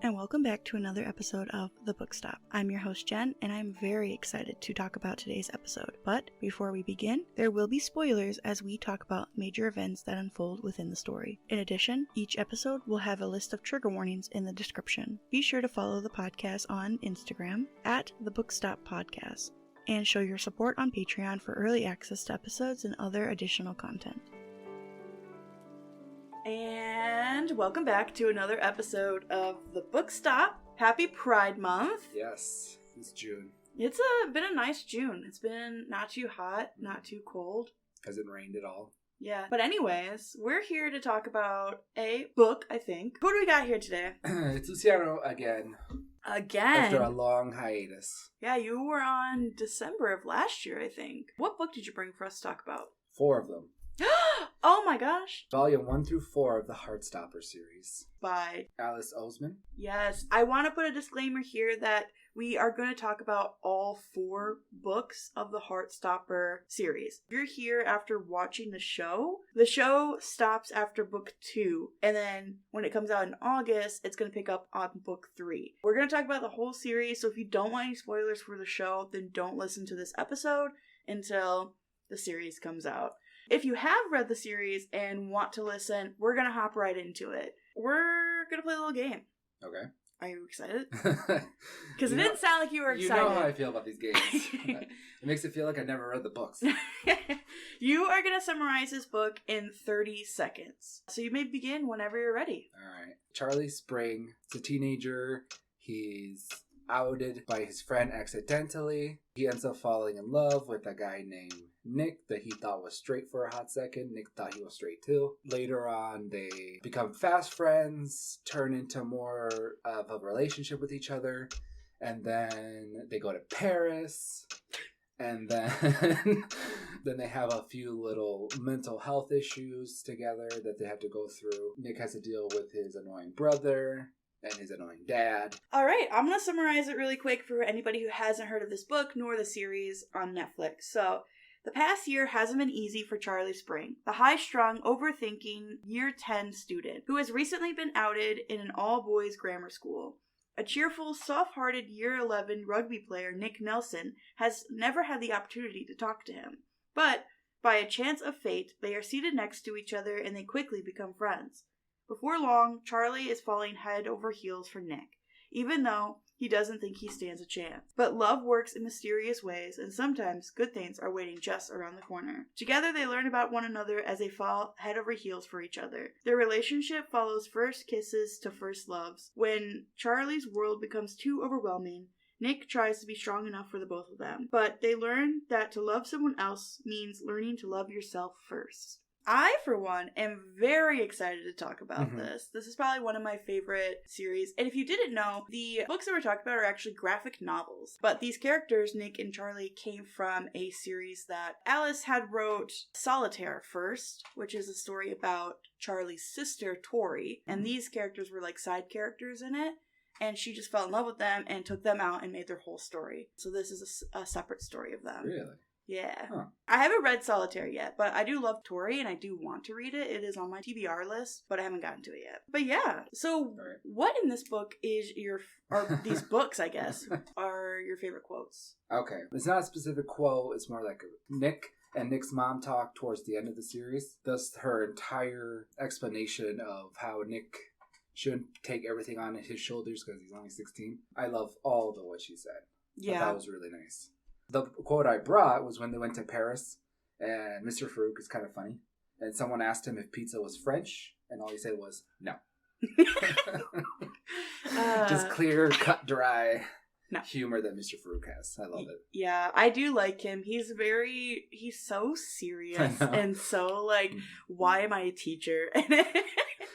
and welcome back to another episode of The Book Stop. I'm your host Jen, and I'm very excited to talk about today's episode. But before we begin, there will be spoilers as we talk about major events that unfold within the story. In addition, each episode will have a list of trigger warnings in the description. Be sure to follow the podcast on Instagram at The Book Stop Podcast, and show your support on Patreon for early access to episodes and other additional content. And welcome back to another episode of The Book Stop. Happy Pride Month. Yes, it's June. It's been a nice June. It's been not too hot, not too cold. Hasn't rained at all. Yeah. But anyways, we're here to talk about a book, I think. Who do we got here today? It's Luciano again. After a long hiatus. Yeah, you were on December of last year, I think. What book did you bring for us to talk about? 4 of them. Oh my gosh. Volume 1 through 4 of the Heartstopper series. By Alice Oseman. Yes. I want to put a disclaimer here that we are going to talk about all 4 books of the Heartstopper series. If you're here after watching the show stops after book 2. And then when it comes out in August, it's going to pick up on book 3. We're going to talk about the whole series, so if you don't want any spoilers for the show, then don't listen to this episode until the series comes out. If you have read the series and want to listen, we're going to hop right into it. We're going to play a little game. Okay. Are you excited? Because it didn't sound like you were excited. You know how I feel about these games. It makes it feel like I never read the books. You are going to summarize this book in 30 seconds. So you may begin whenever you're ready. All right. Charlie Spring is a teenager. He's outed by his friend accidentally. He ends up falling in love with a guy named Nick that he thought was straight for a hot second. Nick thought he was straight too. Later on, they become fast friends, turn into more of a relationship with each other, and then they go to Paris, and then then they have a few little mental health issues together that they have to go through. Nick has to deal with his annoying brother and his annoying dad. Alright, I'm going to summarize it really quick for anybody who hasn't heard of this book nor the series on Netflix. So, the past year hasn't been easy for Charlie Spring, the high-strung, overthinking Year 10 student who has recently been outed in an all-boys grammar school. A cheerful, soft-hearted Year 11 rugby player, Nick Nelson, has never had the opportunity to talk to him. But, by a chance of fate, they are seated next to each other and they quickly become friends. Before long, Charlie is falling head over heels for Nick, even though he doesn't think he stands a chance. But love works in mysterious ways, and sometimes good things are waiting just around the corner. Together, they learn about one another as they fall head over heels for each other. Their relationship follows first kisses to first loves. When Charlie's world becomes too overwhelming, Nick tries to be strong enough for the both of them. But they learn that to love someone else means learning to love yourself first. I, for one, am very excited to talk about this. This is probably one of my favorite series. And if you didn't know, the books that we're talking about are actually graphic novels. But these characters, Nick and Charlie, came from a series that Alice had wrote Solitaire first, which is a story about Charlie's sister, Tori. And these characters were like side characters in it. And she just fell in love with them and took them out and made their whole story. So this is a separate story of them. Really? Yeah. Huh. I haven't read Solitaire yet, but I do love Tori and I do want to read it. It is on my TBR list, but I haven't gotten to it yet. But yeah, so what in this book is or these books, I guess, are your favorite quotes? Okay. It's not a specific quote. It's more like Nick and Nick's mom talk towards the end of the series. Thus, her entire explanation of how Nick shouldn't take everything on his shoulders because he's only 16. I love all of what she said. Yeah. That was really nice. The quote I brought was when they went to Paris, and Mr. Farouk is kind of funny, and someone asked him if pizza was French, and all he said was, no. Just clear, cut, dry humor that Mr. Farouk has. I love it. Yeah, I do like him. He's so serious, and so, like, why am I a teacher?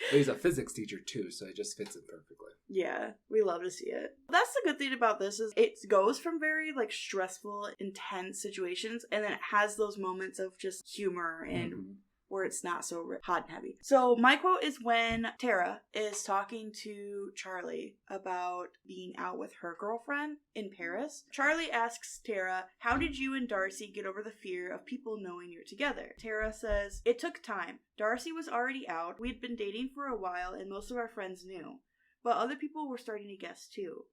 He's a physics teacher, too, so it just fits in perfectly. Yeah, we love to see it. That's the good thing about this is it goes from very, like, stressful, intense situations, and then it has those moments of just humor and where it's not so hot and heavy. So my quote is when Tara is talking to Charlie about being out with her girlfriend in Paris. Charlie asks Tara, how did you and Darcy get over the fear of people knowing you're together? Tara says, it took time. Darcy was already out. We'd been dating for a while and most of our friends knew. but other people were starting to guess too.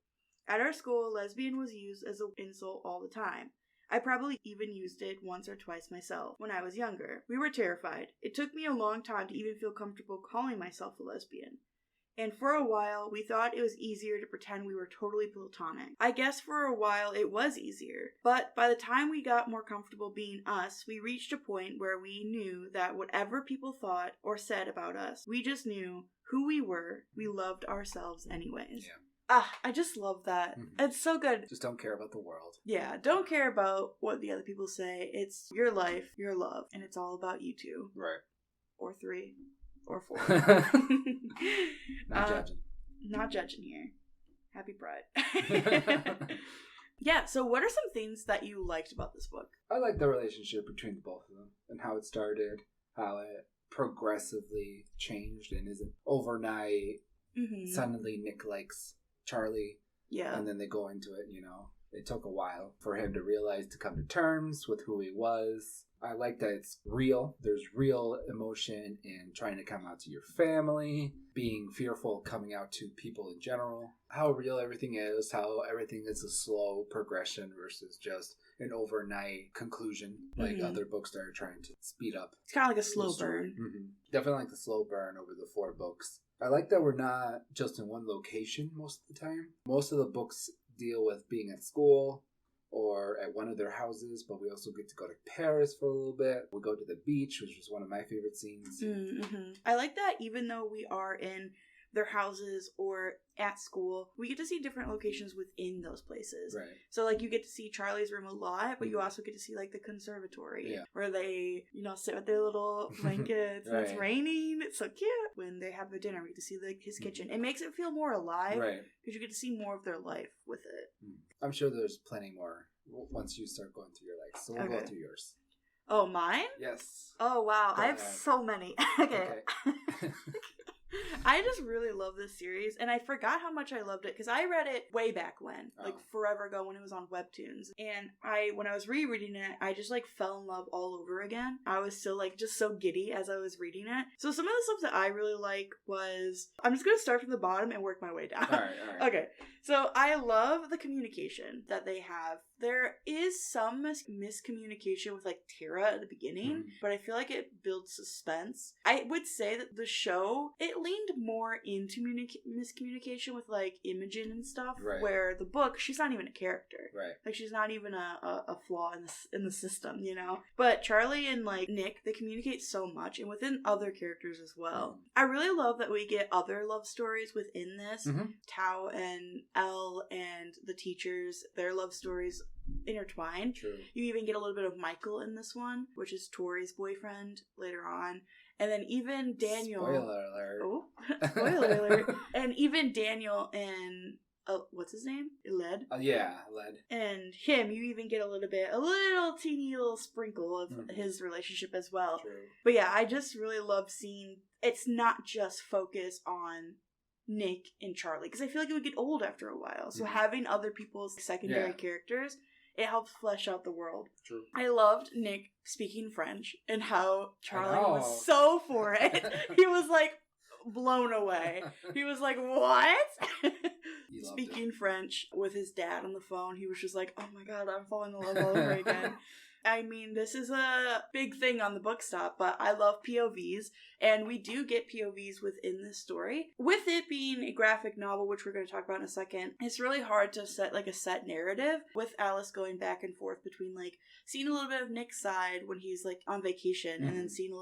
At our school, lesbian was used as an insult all the time. I probably even used it once or twice myself when I was younger. We were terrified. It took me a long time to even feel comfortable calling myself a lesbian. And for a while, we thought it was easier to pretend we were totally platonic. I guess for a while it was easier. But by the time we got more comfortable being us, we reached a point where we knew that whatever people thought or said about us, we just knew who we were. We loved ourselves anyways. Yeah. I just love that. Mm-hmm. It's so good. Just don't care about the world. Yeah, don't care about what the other people say. It's your life, your love, and it's all about you two. Right. Or 3. Or 4. Not judging. Not judging here. Happy Pride. Yeah, so what are some things that you liked about this book? I like the relationship between the both of them and how it started, how it progressively changed and isn't overnight. Mm-hmm. Suddenly Nick likes Charlie. Yeah. And then they go into it, It took a while for him to realize, to come to terms with who he was. I like that it's real. There's real emotion in trying to come out to your family, being fearful coming out to people in general. How real everything is, how everything is a slow progression versus just an overnight conclusion, like other books that are trying to speed up. It's kind of like a slow burn. Mm-hmm. Definitely like the slow burn over the 4 books. I like that we're not just in one location most of the time. Most of the books deal with being at school or at one of their houses, but we also get to go to Paris for a little bit. We go to the beach, which is one of my favorite scenes. Mm-hmm. I like that even though we are in their houses or at school, we get to see different locations within those places. Right. So, like, you get to see Charlie's room a lot, but you also get to see, like, the conservatory where they, sit with their little blankets and it's raining. It's so cute. When they have their dinner, we get to see, like, his kitchen. It makes it feel more alive because you get to see more of their life with it. I'm sure there's plenty more once you start going through your life. So we'll go through yours. Oh, mine? Yes. Oh, wow. I have so many. Okay. I just really love this series, and I forgot how much I loved it, because I read it way back when, like forever ago when it was on Webtoons, and when I was rereading it, I just like fell in love all over again. I was still like just so giddy as I was reading it. So some of the stuff that I really like was, I'm just going to start from the bottom and work my way down. All right. Okay, so I love the communication that they have. There is some miscommunication with like Tara at the beginning, but I feel like it builds suspense. I would say that the show, it leaned more into miscommunication with like Imogen and stuff, where the book, she's not even a character. Right. Like she's not even a flaw in the system, But Charlie and like Nick, they communicate so much, and within other characters as well. I really love that we get other love stories within this. Tao and Elle and the teachers, their love stories intertwined. True. You even get a little bit of Michael in this one, which is Tori's boyfriend later on. And then even Daniel. Spoiler alert. Oh, spoiler alert. And even Daniel and what's his name? Led? Led. And him, you even get a little teeny little sprinkle of his relationship as well. True. But yeah, I just really love seeing, it's not just focus on Nick and Charlie, because I feel like it would get old after a while. So having other people's secondary characters, it helps flesh out the world. True. I loved Nick speaking French and how Charlie was so for it. He was like blown away. He was like, what? Speaking French with his dad on the phone, he was just like, oh my god, I'm falling in love all over again. I mean, this is a big thing on the book stop, but I love POVs, and we do get POVs within this story. With it being a graphic novel, which we're going to talk about in a second, it's really hard to set like a set narrative with Alice going back and forth between like seeing a little bit of Nick's side when he's like on vacation and then seeing a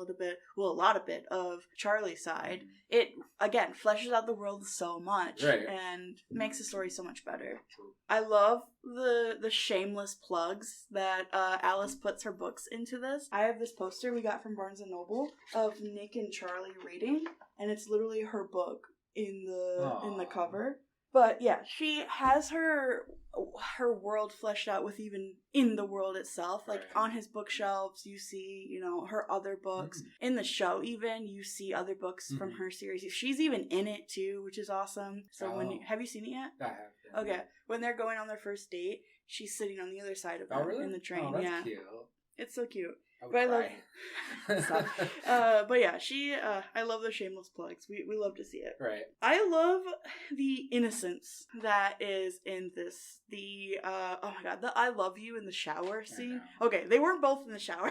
lot of Charlie's side. It, again, fleshes out the world so much and makes the story so much better. True. I love the shameless plugs that Alice puts her books into this. I have this poster we got from Barnes & Noble of Nick and Charlie reading, and it's literally her book in the cover. But yeah, she has her world fleshed out with even in the world itself. Like on his bookshelves, you see, her other books. In the show, even you see other books from her series. She's even in it too, which is awesome. So have you seen it yet? I have. Okay, when they're going on their first date, she's sitting on the other side of them in the train. That's cute. It's so cute. I would But cry. But yeah, I love the shameless plugs. We love to see it. Right. I love the innocence that is in this. Oh my god, the I love you in the shower scene. Okay, they weren't both in the shower.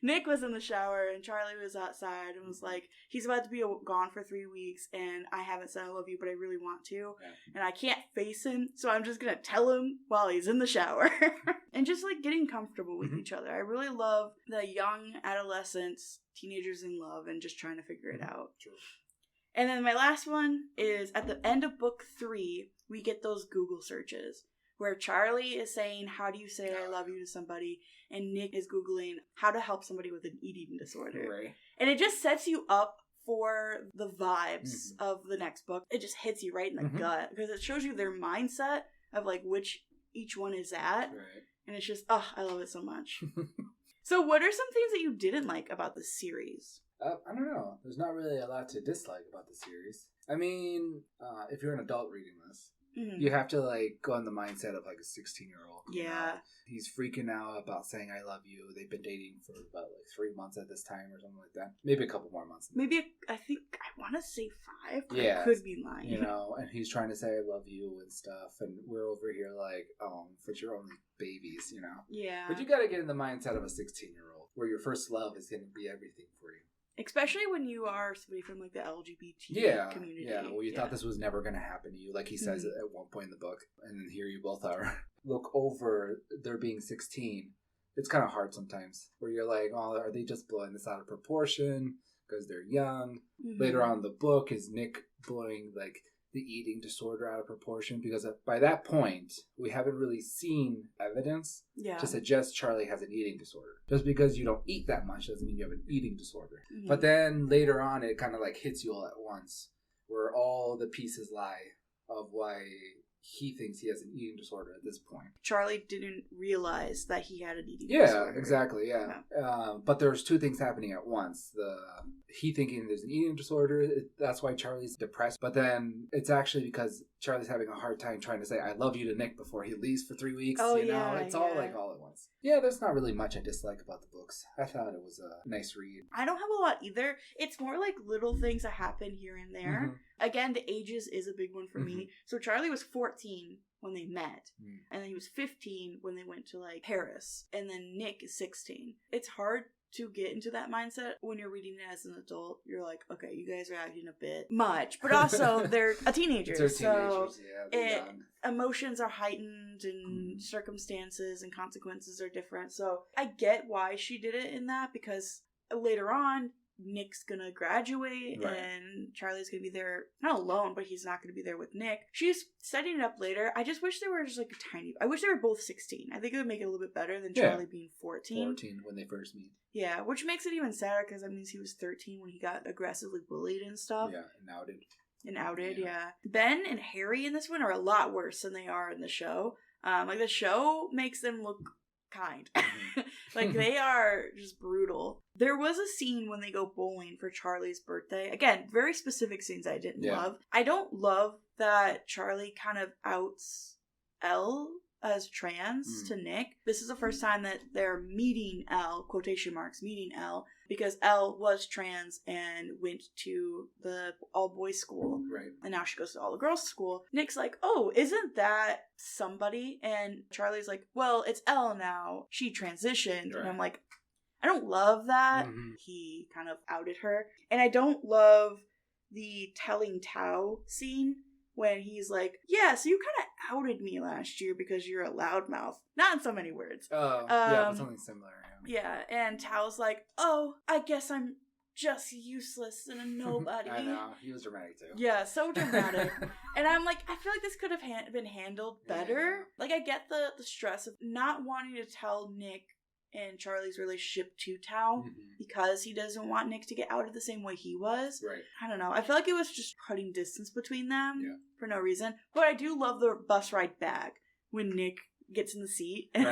Nick was in the shower and Charlie was outside and was like, he's about to be gone for 3 weeks and I haven't said I love you, but I really want to. Yeah. And I can't face him, so I'm just gonna tell him while he's in the shower. And just like getting comfortable with each other. I really love the young adolescents, teenagers in love, and just trying to figure it out. True. And then my last one is at the end of book 3, we get those Google searches where Charlie is saying, how do you say I love you to somebody? And Nick is Googling how to help somebody with an eating disorder. Right. And it just sets you up for the vibes of the next book. It just hits you right in the gut because it shows you their mindset of like which each one is at. Right. And it's just, I love it so much. So what are some things that you didn't like about the series? I don't know. There's not really a lot to dislike about the series. I mean, if you're an adult reading this, you have to like go in the mindset of like a 16-year-old. Yeah. You know? He's freaking out about saying I love you. They've been dating for about like 3 months at this time or something like that. Maybe a couple more months. Maybe, I think, I want to say 5, but I could be lying. You know, and he's trying to say I love you and stuff. And we're over here like, but you're only babies, you know? Yeah. But you got to get in the mindset of a 16-year-old where your first love is going to be everything for you. Especially when you are somebody from like the LGBT community. Yeah, well, you thought this was never going to happen to you, like he says at one point in the book. And then here you both are. Look over their being 16. It's kind of hard sometimes where you're like, oh, are they just blowing this out of proportion because they're young? Later on in the book, is Nick blowing like the eating disorder out of proportion? Because by that point, we haven't really seen evidence to suggest Charlie has an eating disorder. Just because you don't eat that much doesn't mean you have an eating disorder. But then later on, it kind of like hits you all at once, where all the pieces lie of why he thinks he has an eating disorder at this point. Charlie didn't realize that he had an eating disorder. Yeah, exactly, but there's 2 things happening at once. He thinking there's an eating disorder, that's why Charlie's depressed. But then it's actually because Charlie's having a hard time trying to say I love you to Nick before he leaves for 3 weeks. Oh, you know, it's all like all at once. Yeah, there's not really much I dislike about the books. I thought it was a nice read. I don't have a lot either. It's more like little things that happen here and there. Again, the ages is a big one for me. So Charlie was 14 when they met. And then he was 15 when they went to like Paris. And then Nick is 16. It's hard to get into that mindset when you're reading it as an adult. You're like, okay, you guys are acting a bit much. But also, they're a teenager. They're teenagers, they're young. Emotions are heightened and circumstances and consequences are different. So I get why she did it in that, because later on, Nick's gonna graduate and Charlie's gonna be there, not alone, but he's not gonna be there with Nick. She's setting it up later. I just wish they were just like I wish they were both 16. I think it would make it a little bit better than Charlie being 14. 14 when they first meet. Yeah, which makes it even sadder because that means he was 13 when he got aggressively bullied and stuff. Yeah, and outed. Yeah. Ben and Harry in this one are a lot worse than they are in the show. Like the show makes them look kind. Like they are just brutal. There was a scene when they go bowling for Charlie's birthday. Again, very specific scenes I didn't love. I don't love that Charlie kind of outs Elle as trans to Nick. This is the first time that they're meeting Elle, quotation marks, meeting Elle, because Elle was trans and went to the all-boys school. Right. And now she goes to all-the-girls school. Nick's like, oh, isn't that somebody? And Charlie's like, well, it's Elle now. She transitioned. Right. And I'm like, I don't love that. He kind of outed her. And I don't love the telling Tao scene when he's like, yeah, so you kind of outed me last year because you're a loudmouth. Not in so many words. Oh, yeah, but something similar. Yeah, and Tao's like, oh, I guess I'm just useless and a nobody. I know, he was dramatic too. Yeah, so dramatic. And I'm like, I feel like this could have been handled better. Yeah. Like, I get the stress of not wanting to tell Nick and Charlie's relationship to Tao because he doesn't want Nick to get outed the same way he was. Right. I don't know. I feel like it was just putting distance between them for no reason. But I do love the bus ride back when Nick gets in the seat and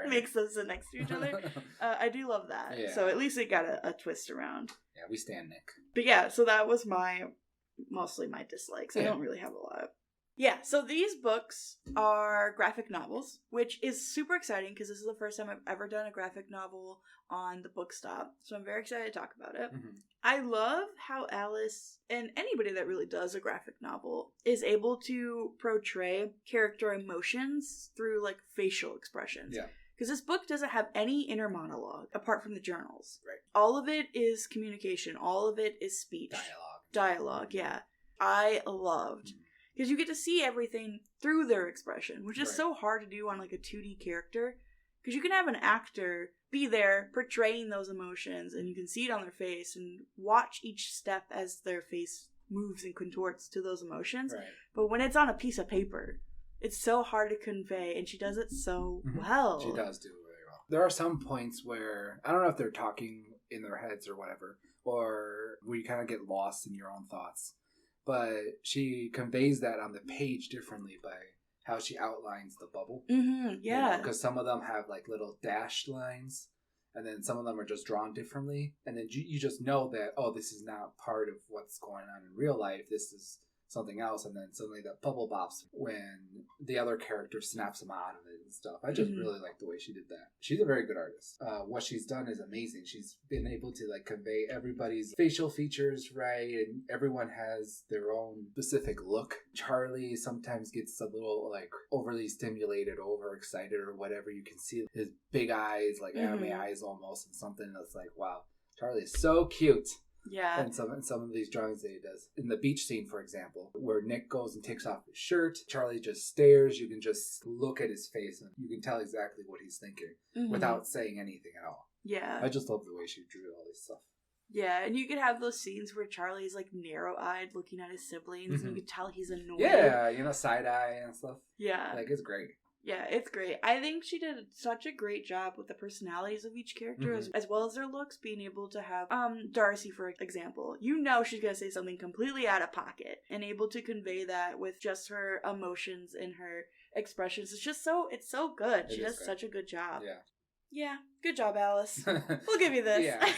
makes them sit next to each other. I do love that. Yeah. So at least it got a twist around. Yeah, we stand Nick. But yeah, so that was mostly my dislikes. I don't really have a lot. Yeah, so these books are graphic novels, which is super exciting because this is the first time I've ever done a graphic novel on the Book Stop. So I'm very excited to talk about it. Mm-hmm. I love how Alice, and anybody that really does a graphic novel, is able to portray character emotions through like facial expressions. Yeah. Because this book doesn't have any inner monologue apart from the journals. Right. All of it is communication. All of it is speech. Dialogue, yeah. I loved. Because you get to see everything through their expression, which is so hard to do on like a 2D character. Because you can have an actor be there portraying those emotions and you can see it on their face and watch each step as their face moves and contorts to those emotions. Right. But when it's on a piece of paper, it's so hard to convey, and she does it so well. She does do it very well. There are some points where, I don't know if they're talking in their heads or whatever, or where you kind of get lost in your own thoughts. But she conveys that on the page differently by how she outlines the bubble. Mm-hmm, yeah. Because some of them have like little dashed lines, and then some of them are just drawn differently. And then you just know that, oh, this is not part of what's going on in real life. This is something else. And then suddenly that bubble bops when the other character snaps them out of it and stuff. I just really like the way she did that. She's a very good artist. What she's done is amazing. She's been able to like convey everybody's facial features right, and everyone has their own specific look. Charlie sometimes gets a little like overly stimulated, overexcited or whatever. You can see his big eyes, like anime eyes almost, and something that's like, wow, Charlie is so cute. Yeah. And some of these drawings that he does. In the beach scene, for example, where Nick goes and takes off his shirt, Charlie just stares. You can just look at his face and you can tell exactly what he's thinking without saying anything at all. Yeah. I just love the way she drew all this stuff. Yeah, and you could have those scenes where Charlie's like narrow-eyed looking at his siblings and you could tell he's annoyed. Yeah, side-eye and stuff. Yeah. Like, it's great. Yeah, it's great. I think she did such a great job with the personalities of each character as well as their looks, being able to have Darcy, for example. You know she's going to say something completely out of pocket and able to convey that with just her emotions and her expressions. It's so good. She does such a good job. Yeah. Yeah, good job, Alice. We'll give you this. Yeah.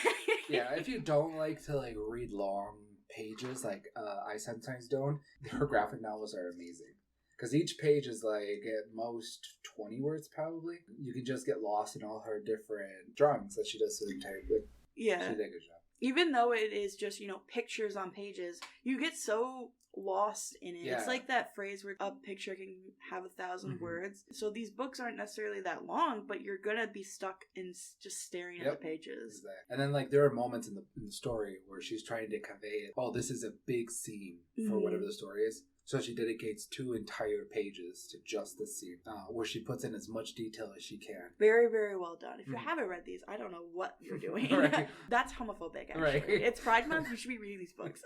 Yeah, if you don't like to like read long pages like I sometimes don't, her graphic novels are amazing. Because each page is like at most 20 words probably. You can just get lost in all her different drawings that she does to the entire book. Yeah. She did a good job. Even though it is just, pictures on pages, you get so lost in it. Yeah. It's like that phrase where a picture can have 1,000 words. So these books aren't necessarily that long, but you're going to be stuck in just staring at the pages. Exactly. And then like there are moments in the story where she's trying to convey it. Oh, this is a big scene for whatever the story is. So she dedicates 2 entire pages to just this scene, where she puts in as much detail as she can. Very, very well done. If you haven't read these, I don't know what you're doing. Right. That's homophobic, actually. Right. It's Pride Month. You should be reading these books.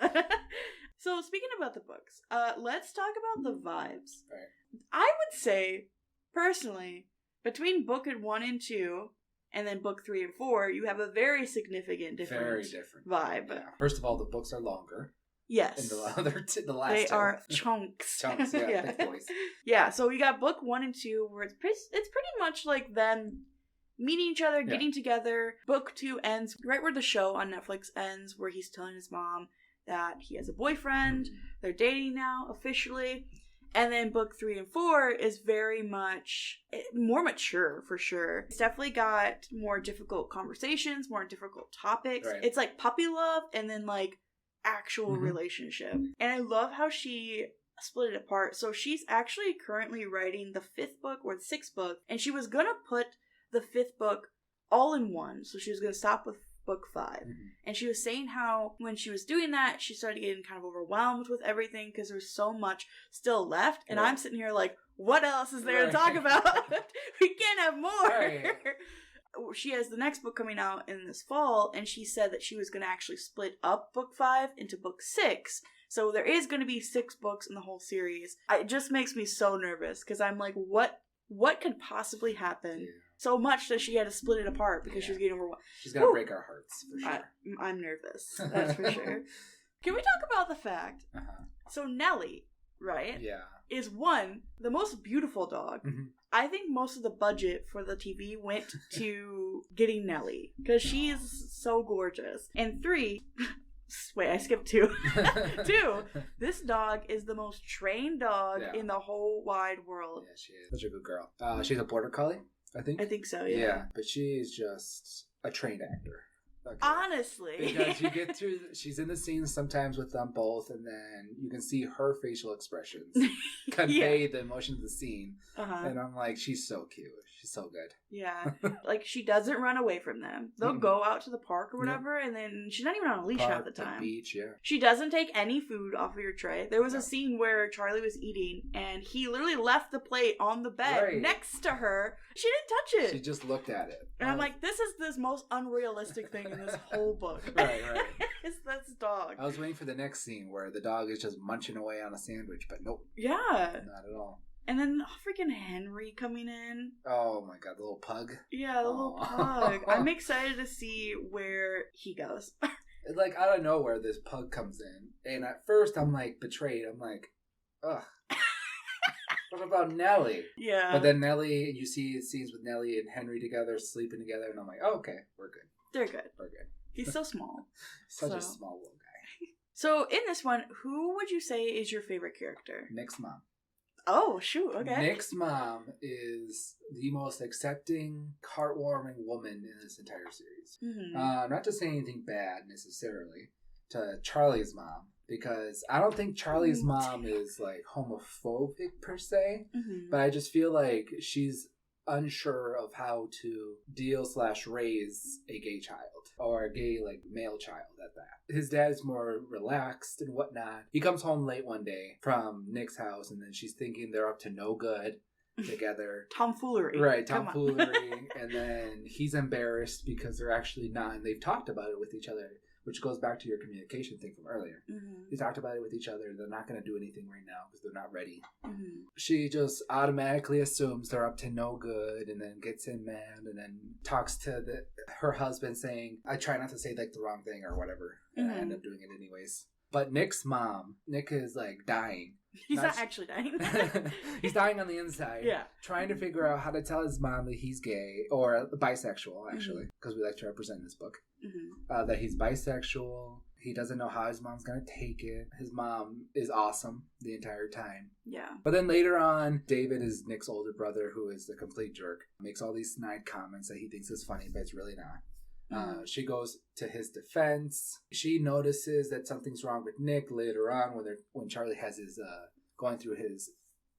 So speaking about the books, let's talk about the vibes. Right. I would say, personally, between book 1 and 2, and then book 3 and 4, you have a very significant different vibe. Yeah. First of all, the books are longer. Yes. And the last they 2. are chunks. Chunks, yeah. Big boys. Yeah, so we got book 1 and 2 where it's pretty much like them meeting each other, getting together. Book 2 ends right where the show on Netflix ends, where he's telling his mom that he has a boyfriend. They're dating now, officially. And then book 3 and 4 is very much more mature, for sure. It's definitely got more difficult conversations, more difficult topics. Right. It's like puppy love and then like actual relationship. And I love how she split it apart. So she's actually currently writing the 5th book or the 6th book, and she was gonna put the 5th book all in one. So she was gonna stop with book 5. And she was saying how when she was doing that, she started getting kind of overwhelmed with everything because there's so much still left. And I'm sitting here like, what else is there to talk about? We can't have more. Right. She has the next book coming out in this fall, and she said that she was going to actually split up book 5 into book 6. So there is going to be 6 books in the whole series. It just makes me so nervous because I'm like, what could possibly happen? Yeah. So much that she had to split it apart because she was getting overwhelmed. She's going to break our hearts, for sure. I'm nervous. That's for sure. Can we talk about the fact? So Nellie, right? Yeah. Is the most beautiful dog. I think most of the budget for the TV went to getting Nellie because she is so gorgeous. And 3, Wait, I skipped 2. 2. This dog is the most trained dog in the whole wide world. Yeah, she is. Such a good girl. She's a border collie, I think. I think so, yeah. Yeah, but she's just a trained actor. Okay. Honestly. Because you get through, she's in the scenes sometimes with them both, and then you can see her facial expressions convey the emotion of the scene. And I'm like, she's so cute. She's so good. Yeah. Like, she doesn't run away from them. They'll go out to the park or whatever, and then she's not even on a leash half the time. The beach, yeah. She doesn't take any food off of your tray. There was a scene where Charlie was eating, and he literally left the plate on the bed next to her. She didn't touch it. She just looked at it. And I'm like, this is the most unrealistic thing in this whole book. Right. It's this dog. I was waiting for the next scene where the dog is just munching away on a sandwich, but nope. Yeah. Not at all. And then freaking Henry coming in. Oh my god, the little pug. Yeah, the little pug. I'm excited to see where he goes. Like, out of nowhere, this pug comes in. And at first, I'm like, betrayed. I'm like, ugh. What about Nellie? Yeah. But then Nellie, you see scenes with Nellie and Henry together, sleeping together, and I'm like, oh, okay, we're good. They're good. We're good. He's so small. Such a small little guy. So, in this one, who would you say is your favorite character? Nick's mom. Oh, shoot, okay. Nick's mom is the most accepting, heartwarming woman in this entire series. Mm-hmm. Not to say anything bad, necessarily, to Charlie's mom. Because I don't think Charlie's mom is, like, homophobic per se. Mm-hmm. But I just feel like she's unsure of how to deal/raise a gay child. Or a gay, like, male child at that. His dad's more relaxed and whatnot. He comes home late one day from Nick's house, and then she's thinking they're up to no good together. Tomfoolery. Right, tomfoolery. And then he's embarrassed because they're actually not, and they've talked about it with each other. Which goes back to your communication thing from earlier. Mm-hmm. They talked about it with each other. They're not going to do anything right now because they're not ready. Mm-hmm. She just automatically assumes they're up to no good and then gets in mad and then talks to her husband saying, I try not to say like the wrong thing or whatever. And I end up doing it anyways. But Nick's mom, Nick is like dying. He's not actually dying. He's dying on the inside. Yeah. Trying to figure out how to tell his mom that he's gay or bisexual, actually, because we like to represent this book. Mm-hmm. That he's bisexual. He doesn't know how his mom's going to take it. His mom is awesome the entire time. Yeah. But then later on, David is Nick's older brother, who is the complete jerk. Makes all these snide comments that he thinks is funny, but it's really not. She goes to his defense. She notices that something's wrong with Nick later on when Charlie has his going through his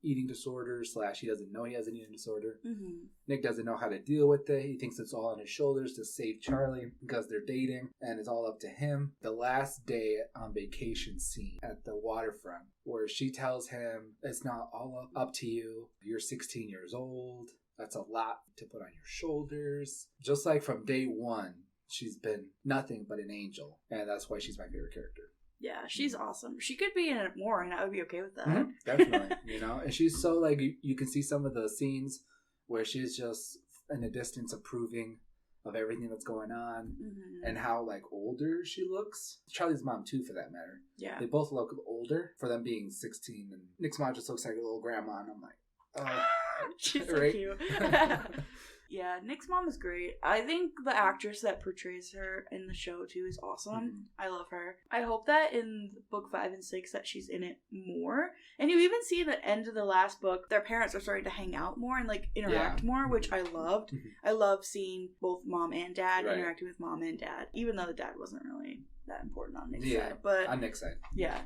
eating disorder / he doesn't know he has an eating disorder. Mm-hmm. Nick doesn't know how to deal with it. He thinks it's all on his shoulders to save Charlie because they're dating and it's all up to him. The last day on vacation scene at the waterfront where she tells him it's not all up to you. You're 16 years old. That's a lot to put on your shoulders. Just like from day one, she's been nothing but an angel. And that's why she's my favorite character. Yeah, she's awesome. She could be in it more, and I would be okay with that. Mm-hmm. Definitely, And she's so, like, you can see some of the scenes where she's just in a distance approving of everything that's going on and how, like, older she looks. Charlie's mom, too, for that matter. Yeah. They both look older for them being 16. And Nick's mom just looks like a little grandma, and I'm like, oh. She's so cute. Yeah, Nick's mom is great. I think the actress that portrays her in the show, too, is awesome. Mm-hmm. I love her. I hope that in book 5 and 6 that she's in it more. And you even see at the end of the last book, their parents are starting to hang out more and, like, interact more, which I loved. I love seeing both mom and dad interacting with mom and dad, even though the dad wasn't really that important on Nick's side. But on Nick's side. Yeah.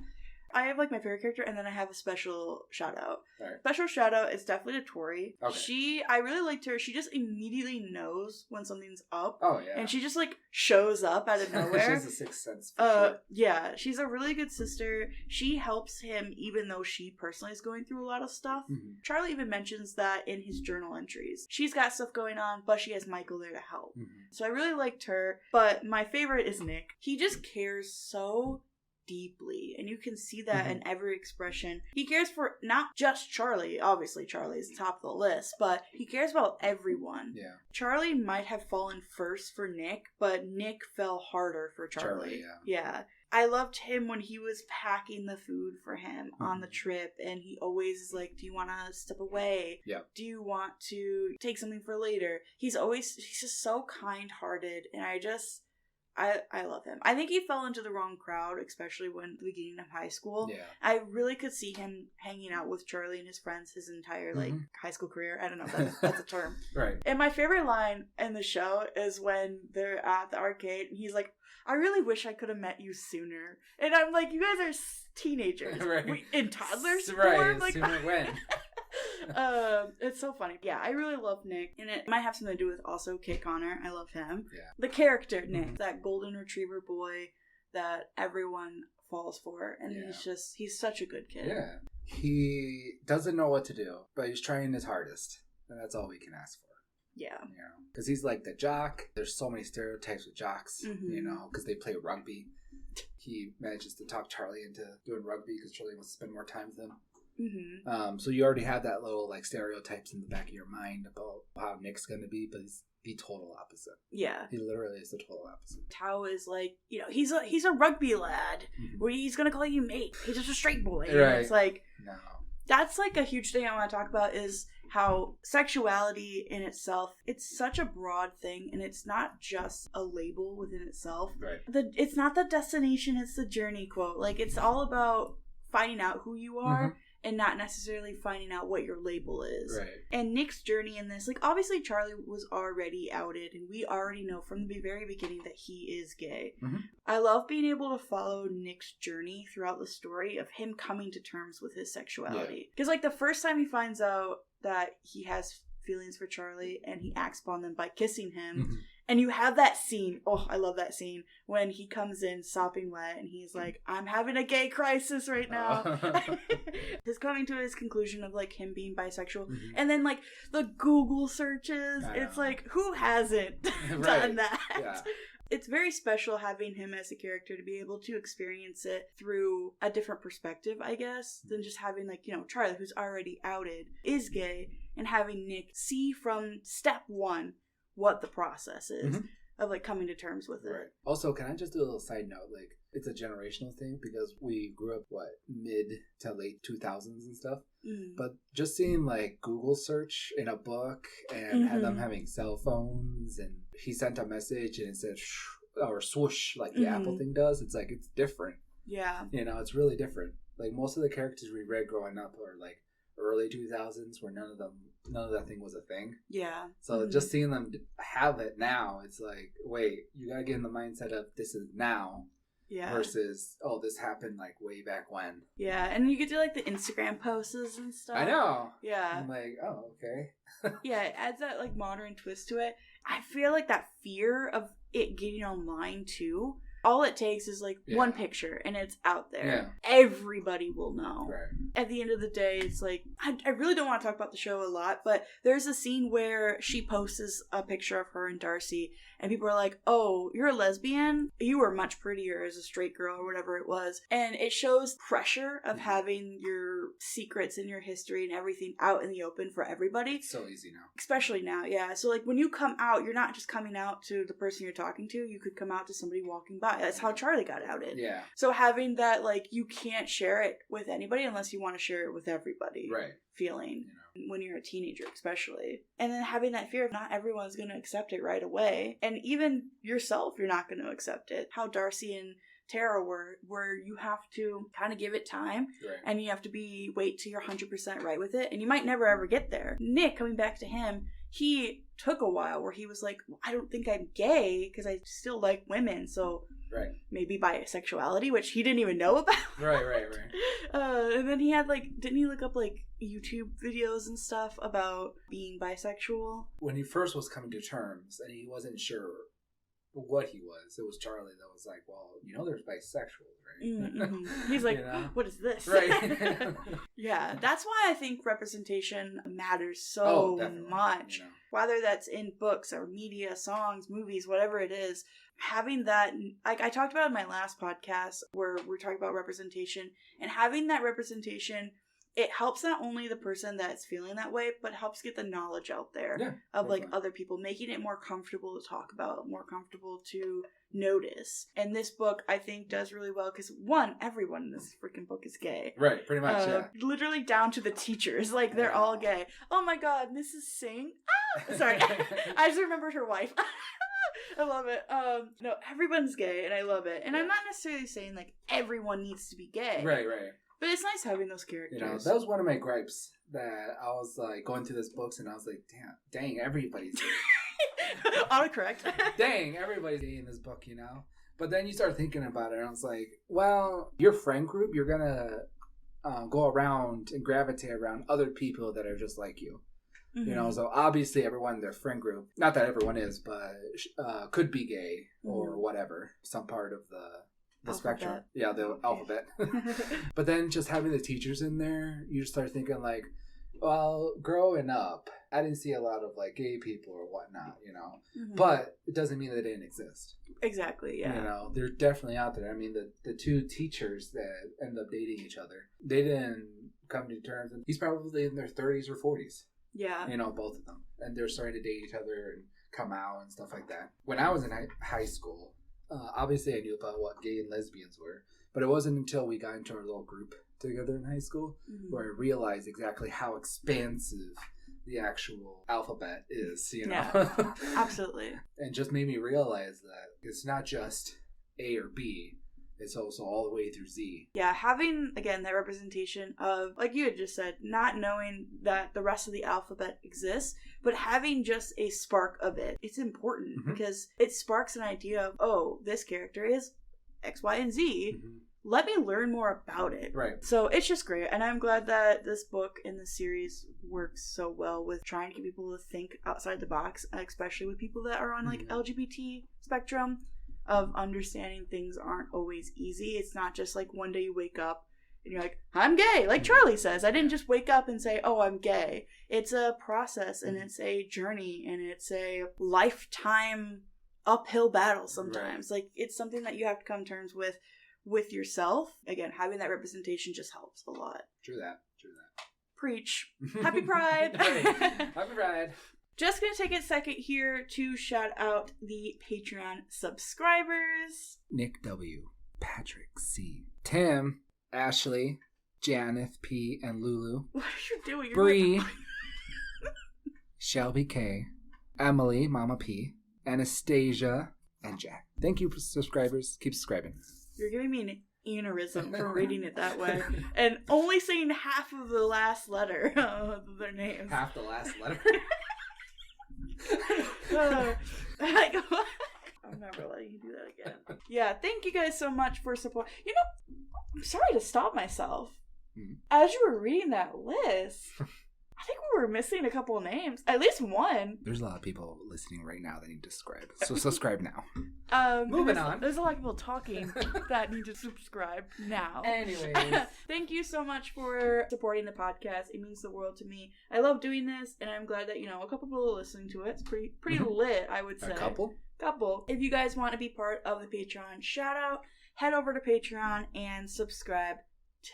I have, like, my favorite character, and then I have a special shout-out. Right. Special shout-out is definitely to Tori. Okay. I really liked her. She just immediately knows when something's up. Oh, yeah. And she just, like, shows up out of nowhere. She has a sixth sense, for sure. Yeah, she's a really good sister. She helps him even though she personally is going through a lot of stuff. Mm-hmm. Charlie even mentions that in his journal entries. She's got stuff going on, but she has Michael there to help. Mm-hmm. So I really liked her. But my favorite is Nick. He just cares so deeply, and you can see that in every expression. He cares for not just Charlie. Obviously Charlie's top of the list, but he cares about everyone. Yeah. Charlie might have fallen first for Nick, but Nick fell harder for Charlie. Yeah. I loved him when he was packing the food for him on the trip, and he always is like, do you want to step away? Yeah. Do you want to take something for later? He's just so kind-hearted, and I love him. I think he fell into the wrong crowd, especially when the beginning of high school. Yeah. I really could see him hanging out with Charlie and his friends his entire like high school career. I don't know if that's a term. Right. And my favorite line in the show is when they're at the arcade and he's like, I really wish I could have met you sooner. And I'm like, you guys are teenagers. Right. In toddlers form? Right. Like, Sooner when? It's so funny. Yeah, I really love Nick. And it might have something to do with also Kit Connor. I love him. Yeah. The character, Nick, that golden retriever boy that everyone falls for. And he's such a good kid. Yeah. He doesn't know what to do, but he's trying his hardest. And that's all we can ask for. Yeah. You know, because he's like the jock. There's so many stereotypes with jocks, you know, because they play rugby. He manages to talk Charlie into doing rugby because Charlie wants to spend more time with him. So you already have that little like stereotypes in the back of your mind about how Nick's gonna be, but he's the total opposite. Yeah, he literally is the total opposite. Tao is like, you know, he's a rugby lad where he's gonna call you mate. He's just a straight boy. Right. And it's like, no, that's like a huge thing I want to talk about is how sexuality in itself, it's such a broad thing, and it's not just a label within itself. Right. It's not the destination, it's the journey quote. Like, it's all about finding out who you are and not necessarily finding out what your label is. Right. And Nick's journey in this, like, obviously Charlie was already outed, and we already know from the very beginning that he is gay. I love being able to follow Nick's journey throughout the story of him coming to terms with his sexuality. Because, like, the first time he finds out that he has feelings for Charlie and he acts upon them by kissing him, and you have that scene, oh, I love that scene, when he comes in sopping wet and he's like, I'm having a gay crisis right now. He's coming to his conclusion of, like, him being bisexual. And then, like, the Google searches, it's like, who hasn't done that? Yeah. It's very special having him as a character to be able to experience it through a different perspective, I guess, than just having, like, you know, Charlie, who's already outed, is gay, and having Nick see from step one what the process is of, like, coming to terms with it. Right. Also, can I just do a little side note? Like, it's a generational thing because we grew up, mid to late 2000s and stuff. But just seeing, like, Google search in a book and had them having cell phones, and he sent a message and it said shh, or swoosh, like the Apple thing does. It's like, it's different. Yeah. You know, it's really different. Like, most of the characters we read growing up are, like, early 2000s where none of that thing was a thing. Yeah. So just seeing them have it now, it's like, wait, you gotta get in the mindset of this is now. Yeah. Versus, oh, this happened like way back when. Yeah, and you get to like the Instagram posts and stuff. I know. Yeah. I'm like, oh, okay. Yeah, it adds that like modern twist to it. I feel like that fear of it getting online too. All it takes is like one picture and it's out there. Yeah. Everybody will know. Right. At the end of the day, it's like, I really don't want to talk about the show a lot, but there's a scene where she posts a picture of her and Darcy, and people are like, oh, you're a lesbian? You were much prettier as a straight girl or whatever it was. And it shows pressure of having your secrets and your history and everything out in the open for everybody. It's so easy now. Especially now, yeah. So like when you come out, you're not just coming out to the person you're talking to. You could come out to somebody walking by. That's how Charlie got outed. Yeah. So having that, like, you can't share it with anybody unless you want to share it with everybody. Right. Feeling. You know. When you're a teenager, especially. And then having that fear of not everyone's going to accept it right away. And even yourself, you're not going to accept it. How Darcy and Tara were, where you have to kind of give it time. Right. And you have to wait till you're 100% right with it. And you might never ever get there. Nick, coming back to him, he took a while where he was like, I don't think I'm gay because I still like women, so maybe bisexuality, which he didn't even know about. Right. And then he had like, didn't he look up like YouTube videos and stuff about being bisexual? When he first was coming to terms and he wasn't sure what he was, it was Charlie that was like, well, you know there's bisexuals, right? He's like, what is this? Right. Yeah, that's why I think representation matters so much. You know. Whether that's in books or media, songs, movies, whatever it is, having that, like I talked about in my last podcast where we're talking about representation, and having that representation, it helps not only the person that's feeling that way, but helps get the knowledge out there of like other people, making it more comfortable to talk about, more comfortable to notice. And this book, I think, does really well because, one, everyone in this freaking book is gay. Right, pretty much, literally down to the teachers. Like, they're all gay. Oh my god, Mrs. Singh? Ah! Sorry. I just remembered her wife. I love it. No, everyone's gay, and I love it. And I'm not necessarily saying, like, everyone needs to be gay. Right. But it's nice having those characters. You know, that was one of my gripes, that I was, like, going through this books, and I was like, dang, everybody's gay. Autocorrect. Dang, everybody's gay in this book, you know? But then you start thinking about it, and I was like, well, your friend group, you're gonna go around and gravitate around other people that are just like you. Mm-hmm. You know, so obviously everyone in their friend group, not that everyone is, but could be gay or whatever, some part of the spectrum. Yeah, the alphabet. But then just having the teachers in there, you just start thinking like, well, growing up, I didn't see a lot of like gay people or whatnot, you know, but it doesn't mean that they didn't exist. Exactly. Yeah. You know, they're definitely out there. I mean, the two teachers that end up dating each other, they didn't come to terms. And he's probably in their 30s or 40s. Yeah. You know, both of them. And they're starting to date each other and come out and stuff like that. When I was in high school, obviously I knew about what gay and lesbians were, but it wasn't until we got into our little group together in high school where I realized exactly how expansive the actual alphabet is, you know? Yeah, absolutely. And just made me realize that it's not just A or B, it's also all the way through Z. Yeah, having, again, that representation of, like you had just said, not knowing that the rest of the alphabet exists, but having just a spark of it. It's important because it sparks an idea of, oh, this character is X, Y, and Z. Let me learn more about it. Right. So it's just great. And I'm glad that this book and this series works so well with trying to get people to think outside the box, especially with people that are on like LGBT spectrum, of understanding things aren't always easy. It's not just like one day you wake up and you're like, I'm gay. Like Charlie says, I didn't just wake up and say, oh, I'm gay. It's a process and it's a journey and it's a lifetime uphill battle sometimes. Like it's something that you have to come to terms with yourself. Again, having that representation just helps a lot. True that. Preach. Happy Pride. Happy Pride. Just gonna take a second here to shout out the Patreon subscribers. Nick W, Patrick C, Tim, Ashley, Janeth P, and Lulu. What are you doing? Bree, Shelby K, Emily, Mama P, Anastasia, and Jack. Thank you, subscribers. Keep subscribing. You're giving me an aneurysm for reading it that way. And only saying half of the last letter of their names. Half the last letter? I'm never letting you do that again. Yeah, thank you guys so much for support. You know, I'm sorry to stop myself. As you were reading that list, I think we were missing a couple of names. At least one. There's a lot of people listening right now that need to subscribe. So subscribe now. Moving on. There's a lot of people talking that need to subscribe now. Anyways. Thank you so much for supporting the podcast. It means the world to me. I love doing this, and I'm glad that, you know, a couple people are listening to it. It's pretty lit, I would say. A couple. If you guys want to be part of the Patreon shout out, head over to Patreon and subscribe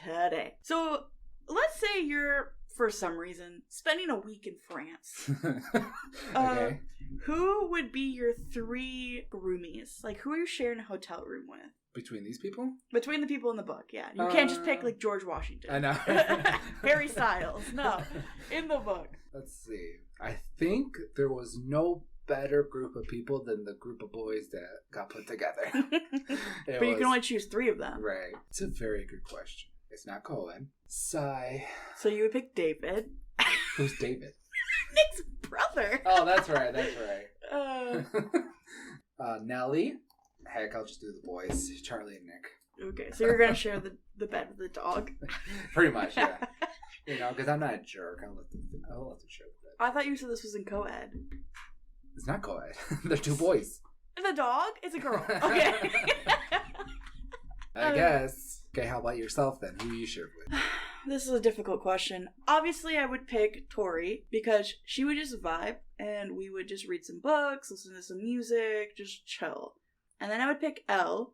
today. So let's say you're, for some reason, spending a week in France. Okay. Who would be your 3 roomies? Like, who are you sharing a hotel room with? Between these people? Between the people in the book, yeah. You can't just pick, like, George Washington. I know. Harry Styles. No. In the book. Let's see. I think there was no better group of people than the group of boys that got put together. But you can only choose 3 of them. Right. It's a very good question. It's not Cohen. Sigh. So you would pick David. Who's David? Nick's brother. Oh, that's right. Nellie. Heck, I'll just do the boys. Charlie and Nick. Okay, so you're going to share the bed with the dog? Pretty much, yeah. You know, because I'm not a jerk. I'll let them share the bed. I thought you said this was in co-ed. It's not co-ed. They're 2 boys. The dog is a girl. Okay. I guess. Okay, how about yourself then? Who you shared with? This is a difficult question. Obviously, I would pick Tori because she would just vibe and we would just read some books, listen to some music, just chill. And then I would pick Elle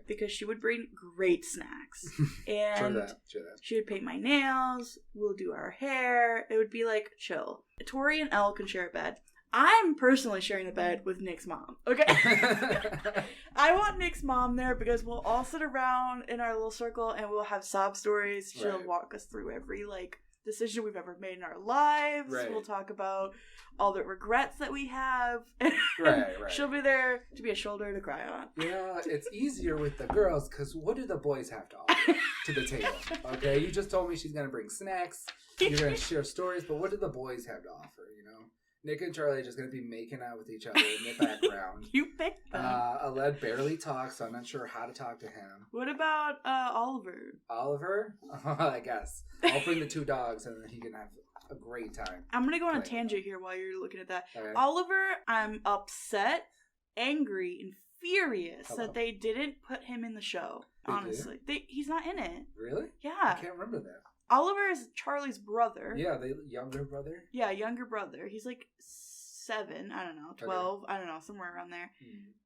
because she would bring great snacks. And True that. She would paint my nails, we'll do our hair. It would be like chill. Tori and Elle can share a bed. I'm personally sharing a bed with Nick's mom, okay? I want Nick's mom there because we'll all sit around in our little circle and we'll have sob stories. She'll walk us through every, like, decision we've ever made in our lives. Right. We'll talk about all the regrets that we have. Right. She'll be there to be a shoulder to cry on. Yeah, it's easier with the girls because what do the boys have to offer to the table? Okay, you just told me she's going to bring snacks. You're going to share stories, but what do the boys have to offer, you know? Nick and Charlie are just going to be making out with each other in the background. You picked them. Aled barely talks, so I'm not sure how to talk to him. What about Oliver? Oliver? I guess. I'll bring the 2 dogs and then he can have a great time. I'm going to go on a tangent here while you're looking at that. Okay. Oliver, I'm upset, angry, and furious that they didn't put him in the show. Honestly. He's not in it. Really? Yeah. I can't remember that. Oliver is Charlie's brother. Yeah, the younger brother? Yeah, younger brother. He's like 7, I don't know, 12, I don't know, somewhere around there.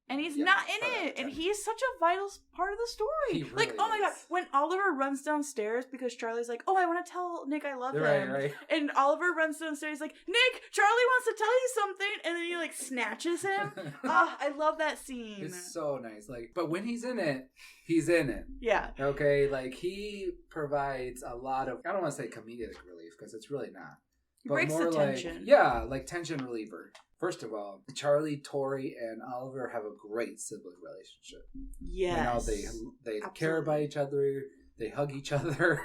And he's not in it. And he is such a vital part of the story. He really oh my god, is. when Oliver runs downstairs because Charlie's like, oh, I want to tell Nick I love him. Right. And Oliver runs downstairs like, Nick, Charlie wants to tell you something. And then he like snatches him. I love that scene. It's so nice. Like, but when he's in it, he's in it. Yeah. Okay, like he provides a lot of, I don't want to say comedic relief because it's really not. He But breaks more the tension. like tension reliever. First of all, Charlie, Tori, and Oliver have a great sibling relationship. Yes. You know, they care about each other. They hug each other.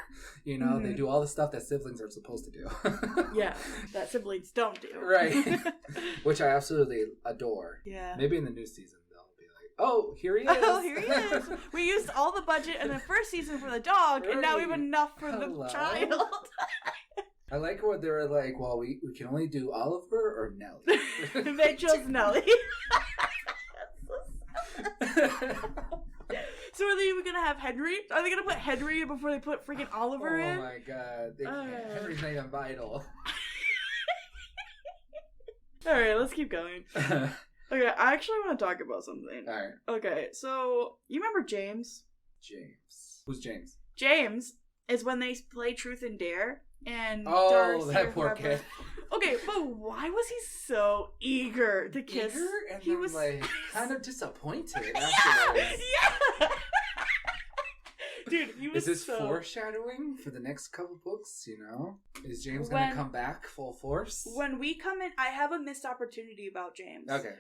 You know, they do all the stuff that siblings are supposed to do. Yeah, that siblings don't do. Right. Which I absolutely adore. Yeah. Maybe in the new season they'll be like, oh, here he is. Oh, here he is. We used all the budget in the first season for the dog, and now we have enough for the child. I like what they were like, well, we can only do Oliver or Nellie. They chose Nellie. So are they even going to have Henry? Are they going to put Henry before they put freaking Oliver in? Oh my god. Henry's not even vital. Alright, let's keep going. Okay, I actually want to talk about something. Alright. Okay, so you remember James? James. Who's James? James is when they play Truth and Dare. And Darcy, that poor kid. Okay, but why was he so eager to kiss? Eager and he then, was like kind of disappointed afterwards. Yeah. Dude, he was Is this foreshadowing for the next couple books, you know? Is James going to come back full force? When we come in, I have a missed opportunity about James. Okay.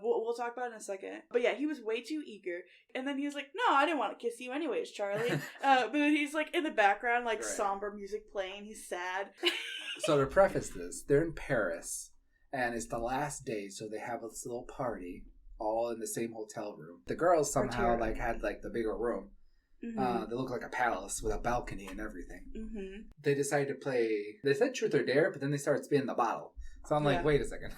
We'll talk about it in a second. But yeah, he was way too eager. And then he was like, no, I didn't want to kiss you anyways, Charlie. But then he's like in the background, like somber music playing. He's sad. So to preface this, they're in Paris. And it's the last day, so they have this little party all in the same hotel room. The girls somehow had like the bigger room. Mm-hmm. They look like a palace with a balcony and everything. Mm-hmm. They decided to play. They said Truth or Dare, but then they started spinning the bottle. So I'm like, wait a second.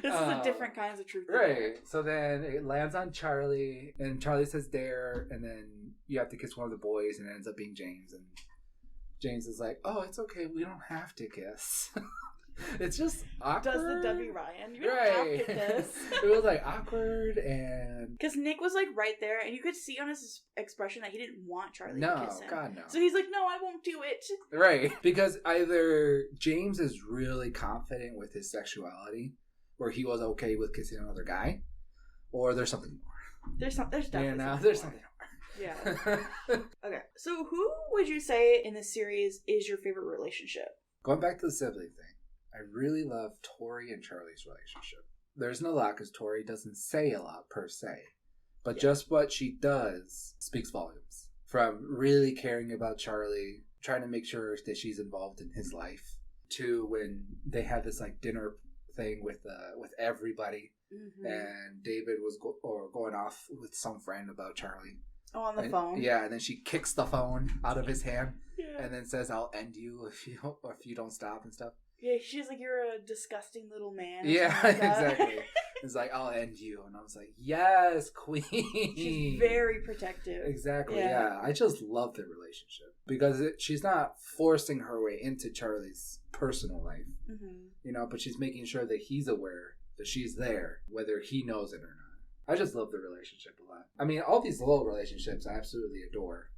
This is a different kinds of Truth or Dare. Dare. So then it lands on Charlie, and Charlie says Dare, and then you have to kiss one of the boys, and it ends up being James. And James is like, "Oh, it's okay. We don't have to kiss." It's just awkward. Does the Debbie Ryan? You don't have to kiss. It was like awkward and because Nick was like right there, and you could see on his expression that he didn't want Charlie to kiss him. God no. So he's like, "No, I won't do it." Right, because either James is really confident with his sexuality, where he was okay with kissing another guy, or there's something more. There's definitely something more. Yeah. Okay, so who would you say in this series is your favorite relationship? Going back to the sibling thing. I really love Tori and Charlie's relationship. There isn't a lot because Tori doesn't say a lot per se. But just what she does speaks volumes. From really caring about Charlie, trying to make sure that she's involved in his life, to when they had this like dinner thing with everybody, and David was going off with some friend about Charlie. Oh, on the phone? Yeah, and then she kicks the phone out of his hand and then says, "I'll end you if you don't stop," and stuff. Yeah, she's like, "You're a disgusting little man." Yeah, exactly. It's like, "I'll end you." And I was like, yes, queen. She's very protective. Exactly, yeah. I just love the relationship. Because she's not forcing her way into Charlie's personal life. Mm-hmm. You know, but she's making sure that he's aware that she's there, whether he knows it or not. I just love the relationship a lot. I mean, all these little relationships I absolutely adore.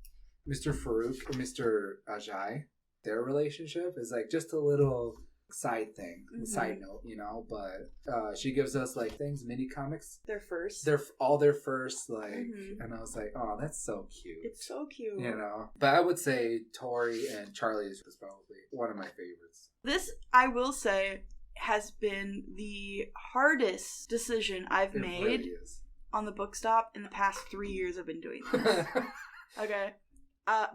Mr. Farouk and Mr. Ajay, their relationship is like just a little side thing, side note, you know, but she gives us like things, mini comics. Their first. They're all their first, like, and I was like, oh, that's so cute. It's so cute. You know? But I would say Tori and Charlie's was probably one of my favorites. This, I will say, has been the hardest decision I've made really on the book stop in the past 3 years I've been doing this. Okay.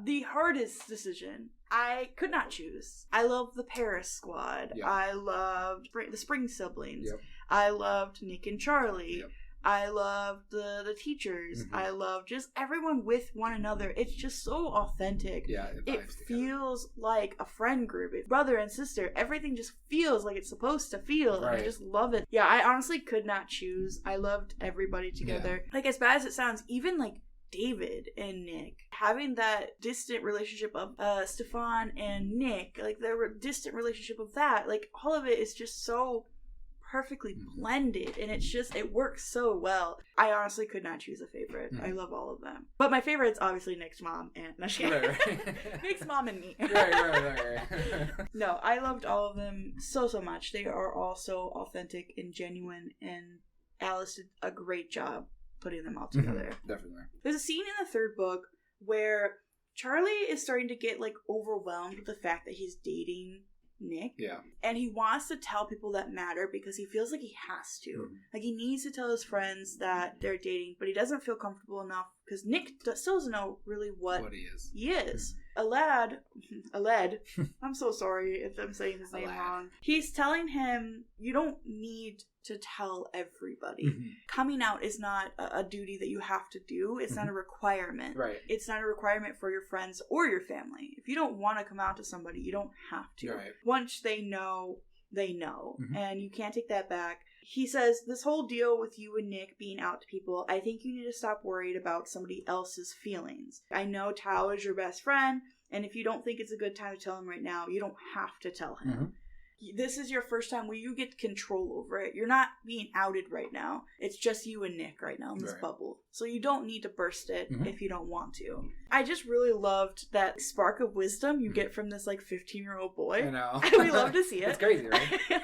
The hardest decision. I could not choose. I love the Paris squad. Yep. I loved the Spring siblings. Yep. I loved Nick and Charlie. Yep. I loved the teachers. I love just everyone with one another. It's just so authentic. Yeah, it feels like a friend group. It's brother and sister. Everything just feels like it's supposed to feel. Right. And I just love it. Yeah, I honestly could not choose. I loved everybody together. Yeah. Like, as bad as it sounds, even like David and Nick, having that distant relationship of Stefan and Nick, like the distant relationship of that, like all of it is just so perfectly blended, and it works so well. I honestly could not choose a favorite. I love all of them, but my favorite's obviously Nick's mom and Nick's mom and me. right. No, I loved all of them so much. They are all so authentic and genuine, and Alice did a great job putting them all together. Definitely. There's a scene in the third book where Charlie is starting to get like overwhelmed with the fact that he's dating Nick. Yeah. And he wants to tell people that matter because he feels like he has to. Like, he needs to tell his friends that they're dating, but he doesn't feel comfortable enough because Nick still doesn't know really what he is. Aled, I'm so sorry if I'm saying his name wrong. He's telling him, you don't need to tell everybody. Coming out is not a duty that you have to do. It's not a requirement. Right. It's not a requirement for your friends or your family. If you don't want to come out to somebody, you don't have to. Right. Once they know, they know. And you can't take that back. He says, this whole deal with you and Nick being out to people, I think you need to stop worried about somebody else's feelings. I know Tao is your best friend, and if you don't think it's a good time to tell him right now, you don't have to tell him. This is your first time where you get control over it. You're not being outed right now. It's just you and Nick right now in this bubble. So you don't need to burst it if you don't want to. I just really loved that spark of wisdom you get from this like 15-year-old boy. I know. We love to see it. It's crazy, right?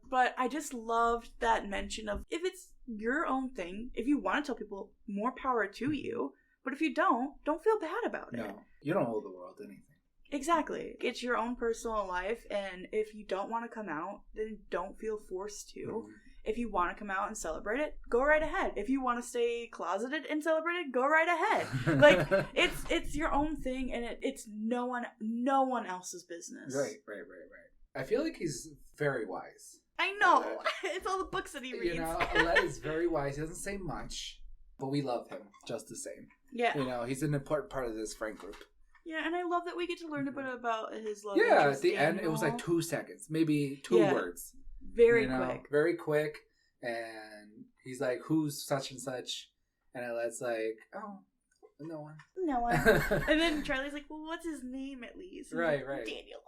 But I just loved that mention of, if it's your own thing, if you want to tell people, more power to you. But if you don't feel bad about it. No, you don't owe the world anything. Exactly. It's your own personal life, and if you don't want to come out, then don't feel forced to. If you want to come out and celebrate it, go right ahead. If you want to stay closeted and celebrate it, go right ahead. Like, it's your own thing, and it's no one else's business. Right. I feel like he's very wise. I know. It's all the books that he reads. You know, Aled is very wise. He doesn't say much, but we love him just the same. Yeah. You know, he's an important part of this friend group. Yeah, and I love that we get to learn a bit about his love. Yeah, at the end, it was like 2 seconds, maybe 2 words. Very quick. Very quick. And he's like, who's such and such? And Aled's like, oh, no one. No one. And then Charlie's like, well, what's his name at least? Right. Daniel.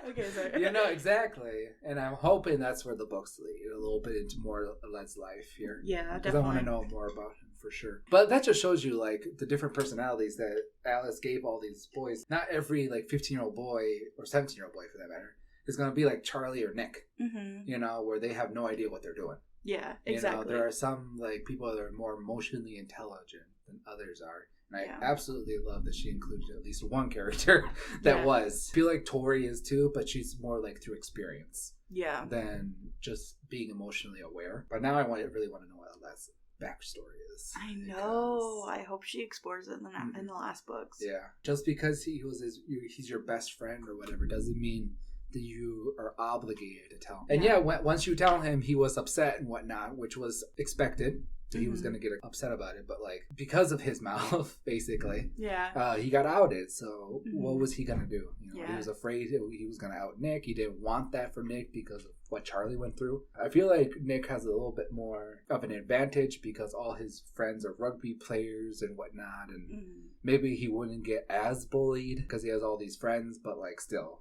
Okay, sorry. You know, exactly. And I'm hoping that's where the books lead, a little bit into more Aled's life here. Yeah, definitely. Because I want to know more about him. For sure. But that just shows you, like, the different personalities that Alice gave all these boys. Not every, like, 15-year-old boy, or 17-year-old boy for that matter, is going to be like Charlie or Nick. You know, where they have no idea what they're doing. Yeah, exactly. You know, there are some, like, people that are more emotionally intelligent than others are. And I absolutely love that she included at least one character that was. I feel like Tori is too, but she's more, like, through experience. Yeah. Than just being emotionally aware. But now I really want to know what Alice's backstory is. I know. I hope she explores it in the last books. Yeah. Just because he's your best friend or whatever doesn't mean that you are obligated to tell him. And once you tell him, he was upset and whatnot, which was expected. So he was going to get upset about it. But, like, because of his mouth, basically, he got outed. So what was he going to do? You know, he was afraid he was going to out Nick. He didn't want that for Nick because of what Charlie went through. I feel like Nick has a little bit more of an advantage because all his friends are rugby players and whatnot. And maybe he wouldn't get as bullied because he has all these friends. But, like, still,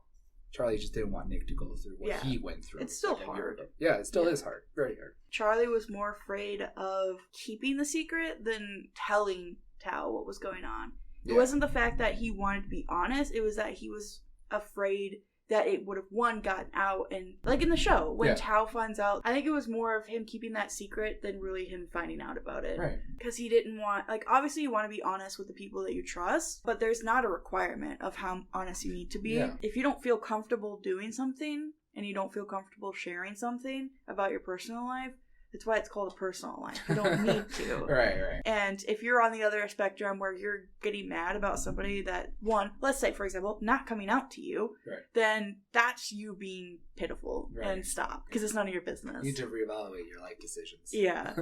Charlie just didn't want Nick to go through what he went through. It's still hard. Yeah, it still is hard. Very hard. Charlie was more afraid of keeping the secret than telling Tao what was going on. It wasn't the fact that he wanted to be honest. It was that he was afraid that it would have gotten out. And like in the show, when Tao finds out, I think it was more of him keeping that secret than really him finding out about it. Right. Because he didn't want, like, obviously you want to be honest with the people that you trust, but there's not a requirement of how honest you need to be. Yeah. If you don't feel comfortable doing something and you don't feel comfortable sharing something about your personal life, that's why it's called a personal life. You don't need to. Right. And if you're on the other spectrum where you're getting mad about somebody that, one, let's say, for example, not coming out to you, then that's you being pitiful and stop. Because it's none of your business. You need to reevaluate your life decisions. Yeah.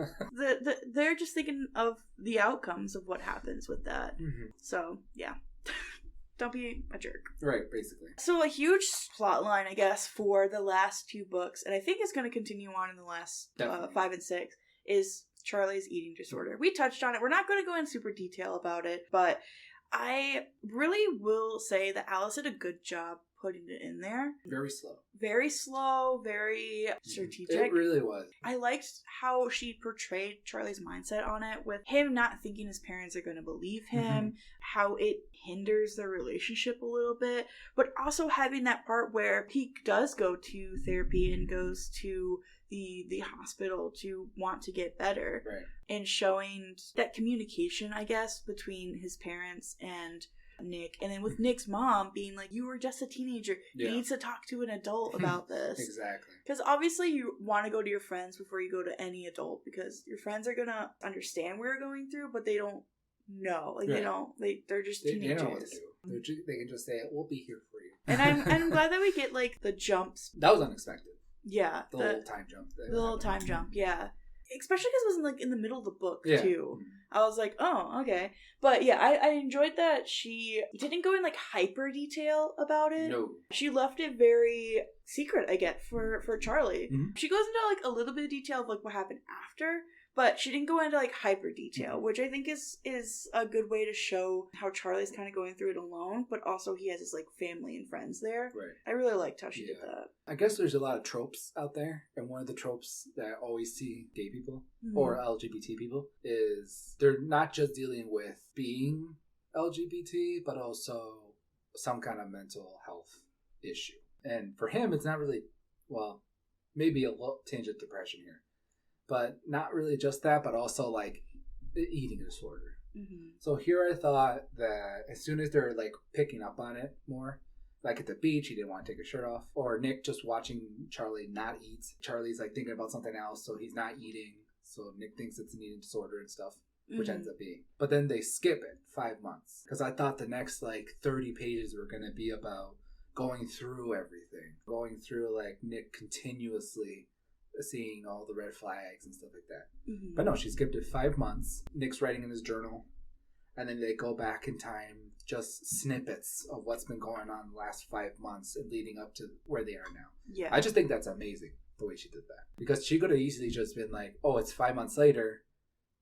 They're just thinking of the outcomes of what happens with that. Mm-hmm. So, yeah. Don't be a jerk. Right, basically. So a huge plot line, I guess, for the last 2 books, and I think it's going to continue on in the last 5 and 6, is Charlie's eating disorder. We touched on it. We're not going to go in super detail about it, but I really will say that Alice did a good job putting it in there. Very slow. Very slow, very strategic. It really was. I liked how she portrayed Charlie's mindset on it, with him not thinking his parents are going to believe him, how it hinders their relationship a little bit, but also having that part where he does go to therapy and goes to the hospital to want to get better. Right. And showing that communication, I guess, between his parents and Nick, and then with Nick's mom being like, you were just a teenager, you need to talk to an adult about this. Exactly. Because obviously you want to go to your friends before you go to any adult, because your friends are gonna understand what you're going through, but they don't know. Like they're just teenagers. They know what to do. They can just say, we'll be here for you. And I'm glad that we get like the jumps. That was unexpected. Yeah. The little time jump. The little time jump, yeah. Especially because it was like in the middle of the book too. I was like, oh, okay. But yeah, I enjoyed that she didn't go in like hyper detail about it. No. She left it very secret, I get, for Charlie. Mm-hmm. She goes into like a little bit of detail of like what happened after, but she didn't go into like hyper detail, which I think is a good way to show how Charlie's kind of going through it alone, but also he has his like family and friends there. Right. I really liked how she did that. I guess there's a lot of tropes out there, and one of the tropes that I always see gay people or LGBT people is they're not just dealing with being LGBT, but also some kind of mental health issue. And for him, it's not really, well, maybe a little tinge of depression here, but not really just that, but also like the eating disorder. Mm-hmm. So here I thought that as soon as they're like picking up on it more, like at the beach, he didn't want to take his shirt off, or Nick just watching Charlie not eat. Charlie's like thinking about something else, so he's not eating. So Nick thinks it's an eating disorder and stuff, which ends up being. But then they skip it 5 months, because I thought the next like 30 pages were going to be about going through everything, going through like Nick continuously seeing all the red flags and stuff like that. Mm-hmm. But no, she skipped it 5 months. Nick's writing in his journal, and then they go back in time, just snippets of what's been going on the last 5 months and leading up to where they are now. Yeah, I just think that's amazing the way she did that, because she could have easily just been like, oh, it's 5 months later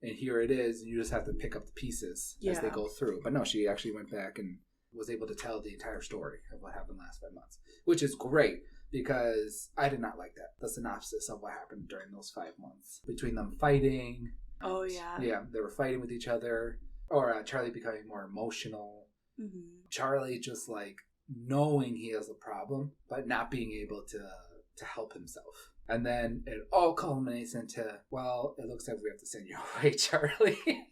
and here it is, and you just have to pick up the pieces as they go through. But no, she actually went back and was able to tell the entire story of what happened the last 5 months, which is great, because I did not like that, the synopsis of what happened during those 5 months between them fighting. Oh yeah, they were fighting with each other, or Charlie becoming more emotional. Mm-hmm. Charlie just like knowing he has a problem but not being able to help himself, and then it all culminates into, well, it looks like we have to send you away, Charlie.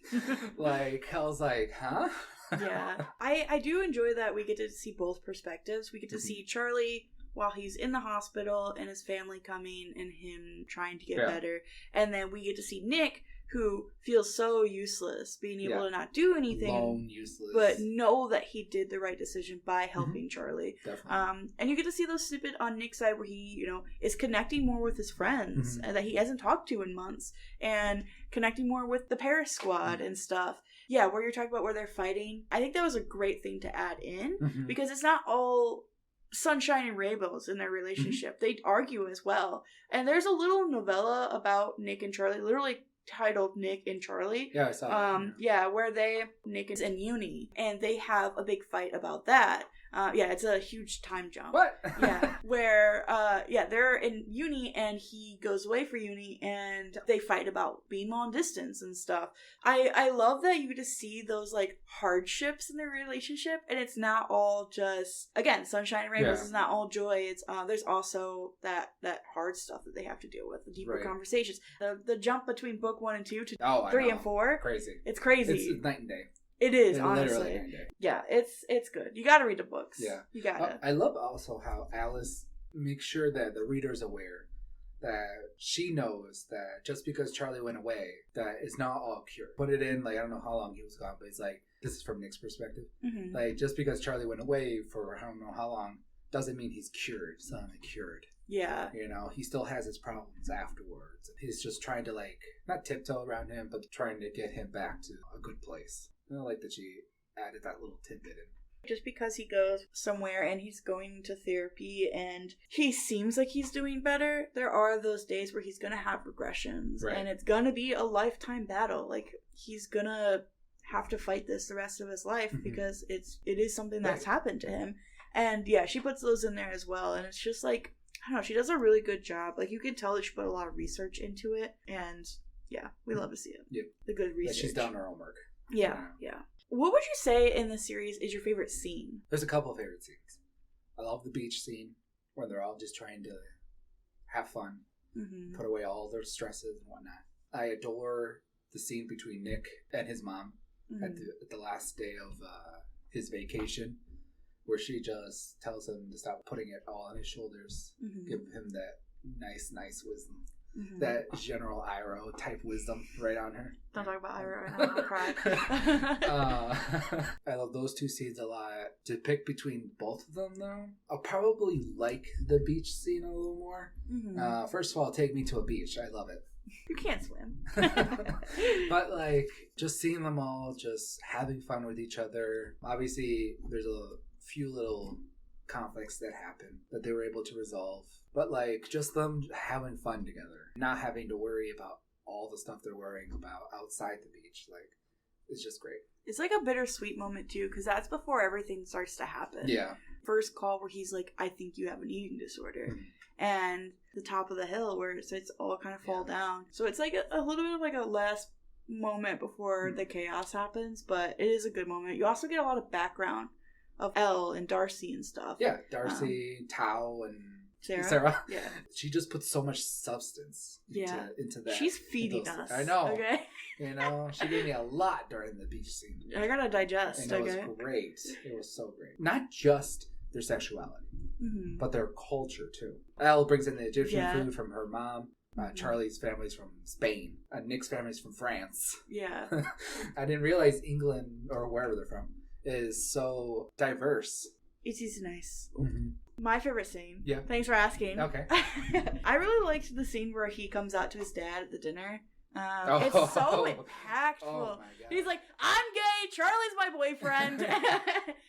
Like I was like, huh? Yeah, I do enjoy that we get to see both perspectives. We get to see Charlie while he's in the hospital and his family coming and him trying to get better, and then we get to see Nick, who feels so useless, being able to not do anything, lone, useless, but know that he did the right decision by helping Charlie. Definitely. And you get to see those snippet on Nick's side where he, is connecting more with his friends that he hasn't talked to in months, and connecting more with the Paris squad and stuff. Yeah, where you're talking about where they're fighting. I think that was a great thing to add in, because it's not all sunshine and rainbows in their relationship. They argue as well. And there's a little novella about Nick and Charlie, literally titled Nick and Charlie. Yeah, I saw that. Where Nick is in uni, and they have a big fight about that. Yeah, it's a huge time jump. What? Yeah, where they're in uni and he goes away for uni and they fight about being long distance and stuff. I love that you get to see those like hardships in their relationship, and it's not all just, again, sunshine and rainbows. It's not all joy. It's there's also that hard stuff that they have to deal with, the deeper conversations. The jump between book 1 and 2 to 3 and 4, crazy. It's crazy. It's night and day. It is, it's honestly. Literally night and day. Yeah, it's good. You gotta read the books. Yeah. You gotta. I love also how Alice makes sure that the reader's aware that she knows that just because Charlie went away, that it's not all cured. Put it in, like, I don't know how long he was gone, but it's like, this is from Nick's perspective. Mm-hmm. Like, just because Charlie went away for I don't know how long doesn't mean he's cured. It's not cured. Yeah. You know, he still has his problems afterwards. He's just trying to, like, not tiptoe around him, but trying to get him back to a good place. I like that she added that little tidbit in. Just because he goes somewhere and he's going to therapy and he seems like he's doing better, there are those days where he's going to have regressions. Right. And it's going to be a lifetime battle. Like, he's going to have to fight this the rest of his life because it is something that's happened to him. And yeah, she puts those in there as well. And it's just like, I don't know, she does a really good job. Like, you can tell that she put a lot of research into it. And yeah, we love to see it. Yep. The good research. That she's done her homework. Yeah. What would you say in the series is your favorite scene? There's a couple of favorite scenes. I love the beach scene where they're all just trying to have fun, put away all their stresses and whatnot. I adore the scene between Nick and his mom at the last day of his vacation, where she just tells him to stop putting it all on his shoulders, give him that nice wisdom. That General Iroh type wisdom right on her. Don't talk about Iroh right now, I'll cry. I love those two scenes a lot. To pick between both of them, though, I'll probably like the beach scene a little more. First of all, take me to a beach. I love it. You can't swim. But, like, just seeing them all just having fun with each other. Obviously, there's a few little conflicts that happen that they were able to resolve. But, like, just them having fun together. Not having to worry about all the stuff they're worrying about outside the beach. Like, it's just great. It's like a bittersweet moment, too, because that's before everything starts to happen. Yeah. First call where he's like, I think you have an eating disorder. And the top of the hill where it's all kind of fall down. So it's like a little bit of like a last moment before the chaos happens, but it is a good moment. You also get a lot of background of Elle and Darcy and stuff. Yeah, Darcy, Tao, and Sarah. Yeah. She just puts so much substance into that. She's feeding us. I know. Okay. You know, she gave me a lot during the beach scene. I gotta digest. And it was great. It was so great. Not just their sexuality, but their culture too. Elle brings in the Egyptian food from her mom. Charlie's family's from Spain. Nick's family's from France. Yeah. I didn't realize England, or wherever they're from, is so diverse. It is nice. My favorite scene. Yeah. Thanks for asking. Okay. I really liked the scene where he comes out to his dad at the dinner. It's so impactful. Oh my God. He's like, I'm gay, Charlie's my boyfriend.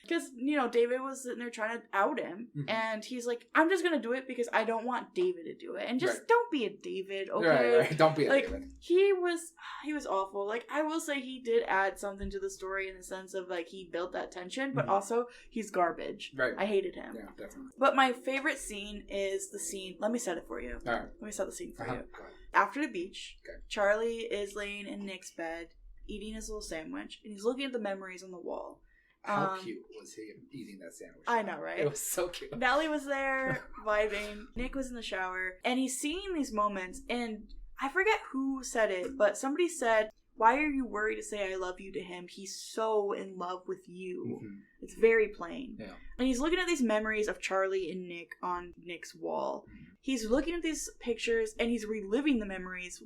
Because, you know, David was sitting there trying to out him. And he's like, I'm just going to do it because I don't want David to do it. And just don't be a David, okay? Right. Don't be a David. He was awful. Like, I will say he did add something to the story in the sense of, like, he built that tension. But also, he's garbage. Right. I hated him. Yeah, definitely. But my favorite scene is the scene. Let me set it for you. All right. Let me set the scene for you. After the beach, Charlie is laying in Nick's bed, eating his little sandwich, and he's looking at the memories on the wall. How cute was he eating that sandwich? I know, right? It was so cute. Nellie was there, vibing. Nick was in the shower, and he's seeing these moments, and I forget who said it, but somebody said, why are you worried to say I love you to him? He's so in love with you. It's very plain. Yeah. And he's looking at these memories of Charlie and Nick on Nick's wall. He's looking at these pictures and he's reliving the memories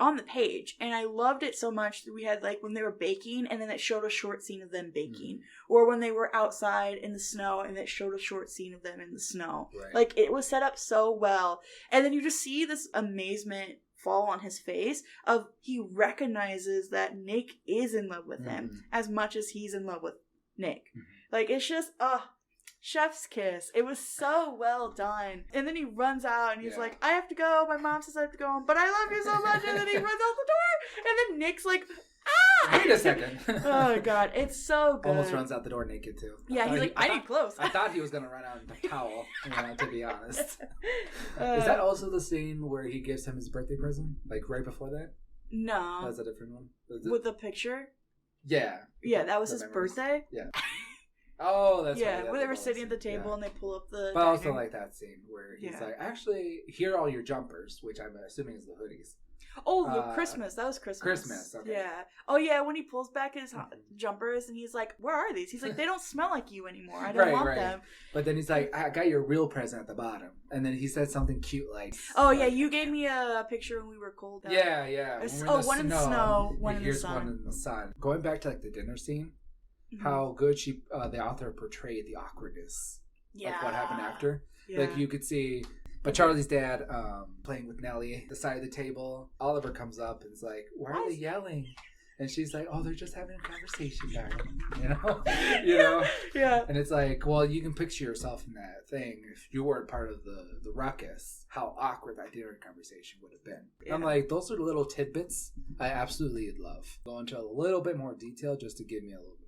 on the page. And I loved it so much that we had, like, when they were baking and then it showed a short scene of them baking. Or when they were outside in the snow and it showed a short scene of them in the snow. Right. Like, it was set up so well. And then you just see this amazement fall on his face of he recognizes that Nick is in love with him as much as he's in love with Nick. Like, it's just, chef's kiss. It was so well done. And then he runs out and he's like, I have to go. My mom says I have to go home, but I love you so much. And then he runs out the door. And then Nick's like, Wait a second. Oh god, it's so good. Almost runs out the door naked too. Yeah, he's like, I need clothes. I thought he was gonna run out in a towel. To be honest, is that also the scene where he gives him his birthday present? Like right before that? No, that's a different one. With the picture. Yeah. Yeah, that was his birthday. Yeah. Oh, that's yeah. Right. Where they were sitting at the table and they pull up the. But I also like that scene where he's Yeah. like, actually, here are all your jumpers, which I'm assuming is the hoodies. Oh, the Christmas. That was Christmas. Christmas, okay. Yeah. Oh, yeah, when he pulls back his jumpers and he's like, where are these? He's like, they don't smell like you anymore. I don't want them. But then he's like, I got your real present at the bottom. And then he said something cute like... Oh, yeah, you gave me a picture when we were cold out. Yeah. One in the snow, one in the sun. One in the sun. Going back to like the dinner scene, how good the author portrayed the awkwardness. Yeah. Like what happened after. Yeah. Like you could see... But Charlie's dad, playing with Nellie, the side of the table, Oliver comes up and is like, why are they yelling? And she's like, oh, they're just having a conversation, darling. You know? Yeah. And it's like, well, you can picture yourself in that thing. If you weren't part of the ruckus, how awkward that dinner conversation would have been. Yeah. I'm like, those are the little tidbits I absolutely love. Go into a little bit more detail just to give me a little bit more.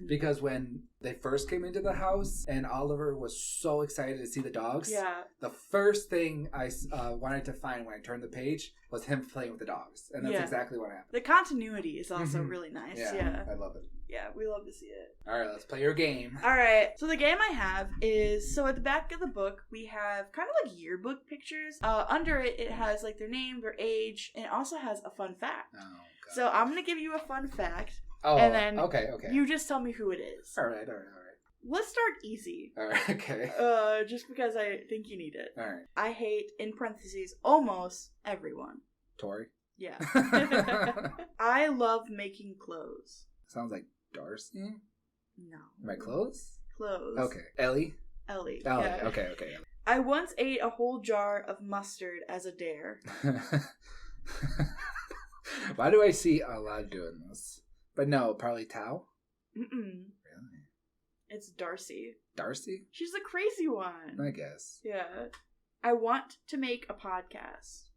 Because when they first came into the house and Oliver was so excited to see the dogs, the first thing I wanted to find when I turned the page was him playing with the dogs. And that's exactly what happened. The continuity is also really nice. Yeah. I love it. Yeah, we love to see it. All right, let's play your game. All right. So the game I have is, so at the back of the book, we have kind of like yearbook pictures. Under it, it has like their name, their age, and it also has a fun fact. Oh, God. So I'm going to give you a fun fact. Oh, and then okay. You just tell me who it is. All right. Let's start easy. All right, okay. Just because I think you need it. All right. I hate, in parentheses, almost everyone. Tori? Yeah. I love making clothes. Sounds like Darcy? No. Am I close? Clothes. Okay. Ellie? Yeah. Okay. I once ate a whole jar of mustard as a dare. Why do I see a lot doing this? But no, probably Tao? Mm-mm. Really? It's Darcy. Darcy? She's the crazy one. I guess. Yeah. I want to make a podcast.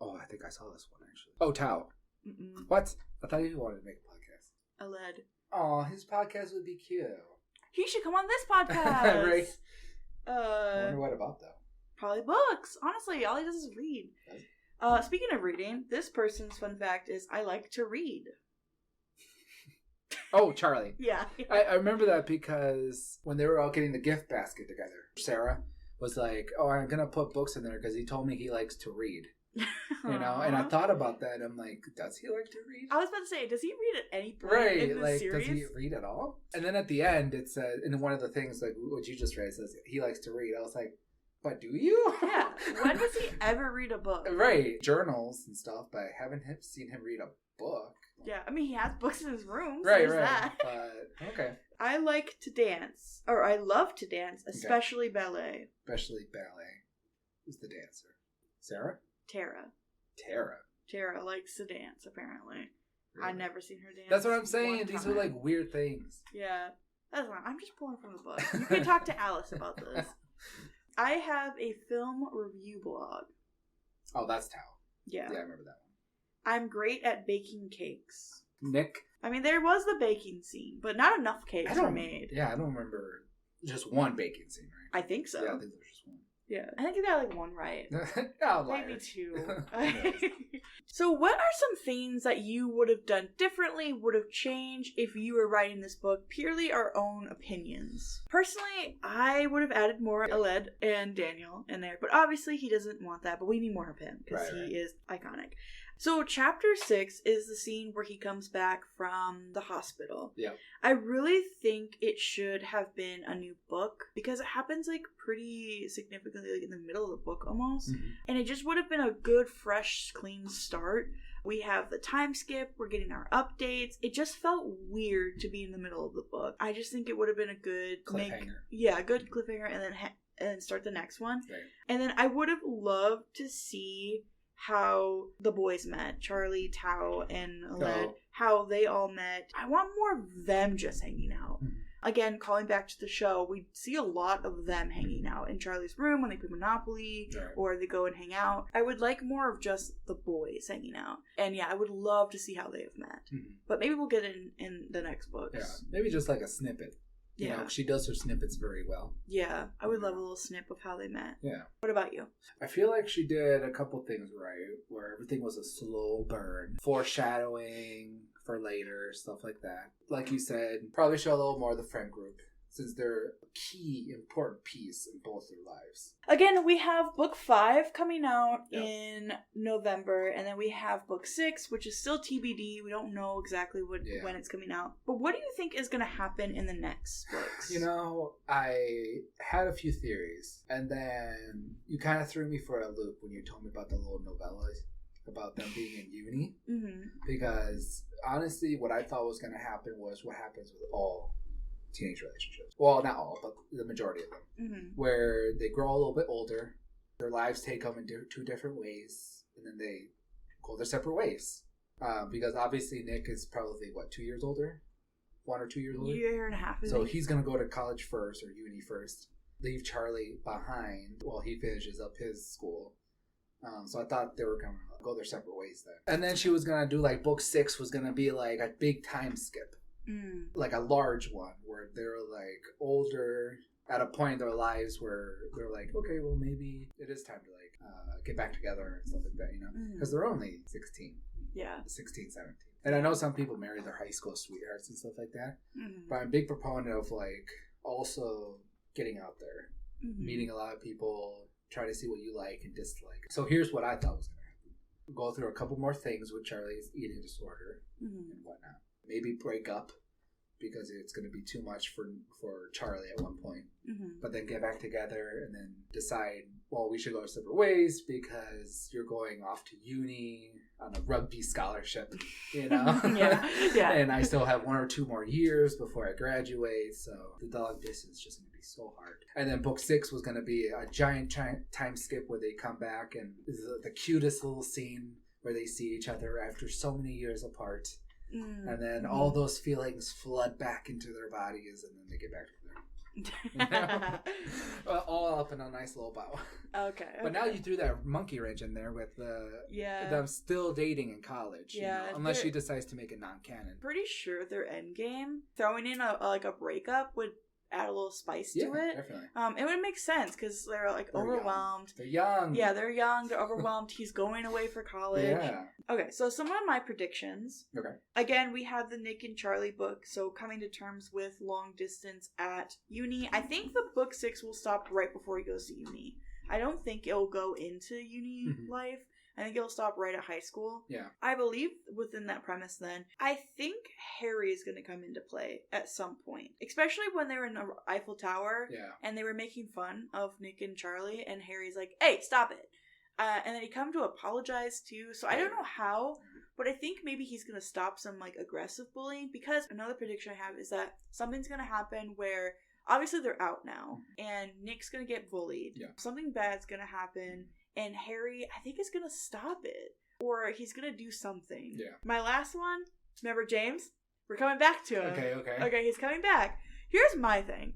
Oh, I think I saw this one, actually. Oh, Tao. Mm-mm. What? I thought you wanted to make a podcast. A lead. Oh, his podcast would be cute. He should come on this podcast. Right. I wonder what about, though? Probably books. Honestly, all he does is read. Speaking of reading, this person's fun fact is I like to read. Oh, Charlie. Yeah. I remember that because when they were all getting the gift basket together, Sarah was like, oh, I'm going to put books in there because he told me he likes to read. You know? And I thought about that. And I'm like, does he like to read? I was about to say, does he read at any point in the series? Does he read at all? And then at the end, it said, in one of the things, like what you just read, it says he likes to read. I was like, but do you? Yeah. When does he ever read a book? Right. Journals and stuff, but I haven't seen him read a book. Yeah. I mean, he has books in his room. So right. That. But, okay. I like to dance. Or I love to dance, especially ballet. Especially ballet. Who's the dancer? Sarah? Tara. Tara likes to dance, apparently. Really? I've never seen her dance. That's what I'm saying. These are like weird things. Yeah. That's not. I'm just pulling from the book. You can talk to Alice about this. I have a film review blog. Oh, that's Tao. Yeah. Yeah, I remember that one. I'm great at baking cakes. Nick? I mean, there was the baking scene, but not enough cakes were made. Yeah, I don't remember just one baking scene, right? I think so. Yeah, I think there's just one. Yeah. I think you got like one right. Maybe two. So what are some things that you would have done differently, would have changed if you were writing this book? Purely our own opinions. Personally, I would have added more Aled and Daniel in there, but obviously he doesn't want that, but we need more of him because he is iconic. So chapter 6 is the scene where he comes back from the hospital. Yeah. I really think it should have been a new book because it happens like pretty significantly like in the middle of the book almost. Mm-hmm. And it just would have been a good, fresh, clean start. We have the time skip. We're getting our updates. It just felt weird to be in the middle of the book. I just think it would have been a good cliffhanger. A good cliffhanger and then start the next one. Right. And then I would have loved to see how the boys met, Charlie, Tao, and Aled, how they all met. I want more of them just hanging out. Again, calling back to the show, we see a lot of them hanging out in Charlie's room when they play Monopoly, or they go and hang out. I would like more of just the boys hanging out. And yeah, I would love to see how they have met. But maybe we'll get it in the next books. Yeah, maybe just like a snippet. You know, she does her snippets very well. Yeah, I would love a little snip of how they met. Yeah. What about you? I feel like she did a couple things right, where everything was a slow burn. Foreshadowing for later, stuff like that. Like you said, probably show a little more of the friend group, since they're a key, important piece in both their lives. Again, we have book 5 coming out in November, and then we have book 6, which is still TBD. We don't know exactly when it's coming out. But what do you think is going to happen in the next books? You know, I had a few theories, and then you kind of threw me for a loop when you told me about the little novellas, about them being in uni. Because, honestly, what I thought was going to happen was what happens with all teenage relationships. Well, not all, but the majority of them. Where they grow a little bit older, their lives take them in two different ways, and then they go their separate ways. Because obviously Nick is probably, 2 years older? 1 or 2 years older? Year and a half. So he's going to go to college first, or uni first. Leave Charlie behind while he finishes up his school. So I thought they were going to go their separate ways then. And then she was going to do, book 6 was going to be, a big time skip. Like a large one where they're older at a point in their lives where they're okay, well, maybe it is time to get back together and stuff like that, because they're only 16, 17. And I know some people marry their high school sweethearts and stuff like that, but I'm a big proponent of also getting out there, meeting a lot of people, try to see what you like and dislike. So here's what I thought was going to happen. Go through a couple more things with Charlie's eating disorder and whatnot. Maybe break up because it's going to be too much for Charlie at one point. But then get back together and then decide, well, we should go separate ways because you're going off to uni on a rugby scholarship, And I still have 1 or 2 more years before I graduate, so the dog distance is just going to be so hard. And then book 6 was going to be a giant time skip where they come back, and the cutest little scene where they see each other after so many years apart. And then all those feelings flood back into their bodies, and then they get back together. All up in a nice little bow. Okay. But now you threw that monkey wrench in there with them still dating in college. Unless she decides to make it non-canon. Pretty sure their end game, throwing in a breakup would add a little spice to it. Definitely. It would make sense because they're overwhelmed. They're young. Yeah, they're young. They're overwhelmed. He's going away for college. Yeah. Okay, so some of my predictions. Okay. Again, we have the Nick and Charlie book, so coming to terms with long distance at uni. I think the book 6 will stop right before he goes to uni. I don't think it'll go into uni life. I think it'll stop right at high school. Yeah. I believe within that premise then, I think Harry is going to come into play at some point. Especially when they were in the Eiffel Tower and they were making fun of Nick and Charlie, and Harry's like, hey, stop it. And then he come to apologize too. So I don't know how, but I think maybe he's going to stop some aggressive bullying, because another prediction I have is that something's going to happen where obviously they're out now and Nick's going to get bullied. Yeah. Something bad's going to happen. And Harry, I think, is going to stop it. Or he's going to do something. Yeah. My last one, remember James? We're coming back to him. Okay, he's coming back. Here's my thing.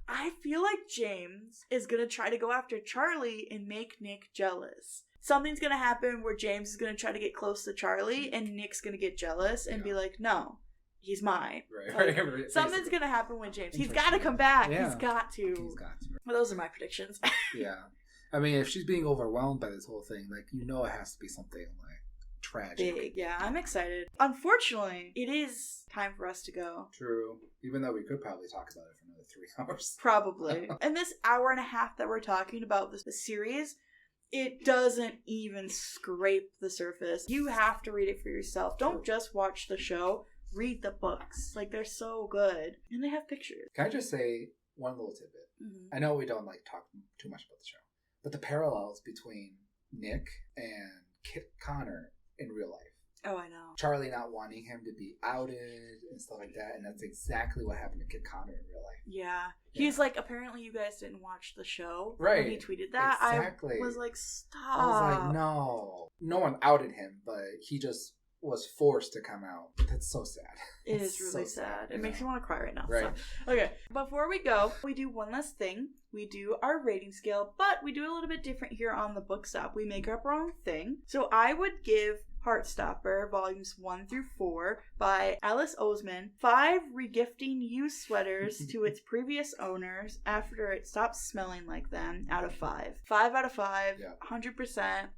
I feel like James is going to try to go after Charlie and make Nick jealous. Something's going to happen where James is going to try to get close to Charlie and Nick's going to get jealous and be like, no, he's mine. Right. Something's going to happen with James. He's got to come back. Yeah. He's got to. Well, those are my predictions. Yeah. I mean, if she's being overwhelmed by this whole thing, it has to be something tragic. Big. Yeah, I'm excited. Unfortunately, it is time for us to go. True. Even though we could probably talk about it for another 3 hours. Probably. And this hour and a half that we're talking about the series, it doesn't even scrape the surface. You have to read it for yourself. Don't just watch the show. Read the books. They're so good. And they have pictures. Can I just say one little tidbit? I know we don't talk too much about the show. But the parallels between Nick and Kit Connor in real life. Oh, I know. Charlie not wanting him to be outed and stuff like that. And that's exactly what happened to Kit Connor in real life. Yeah. He's apparently you guys didn't watch the show. Right. When he tweeted that. Exactly. I was like, stop. I was like, no. No one outed him, but he just was forced to come out. That's so sad. It is really so sad. It makes me want to cry right now. Right. So. Okay. Before we go, we do one last thing. We do our rating scale, but we do it a little bit different here on the Book Stop. We make up our own thing. So I would give Heartstopper, volumes 1 through 4, by Alice Oseman, 5 regifting used sweaters to its previous owners after it stopped smelling like them, out of 5. 5 out of 5, Yeah. 100%.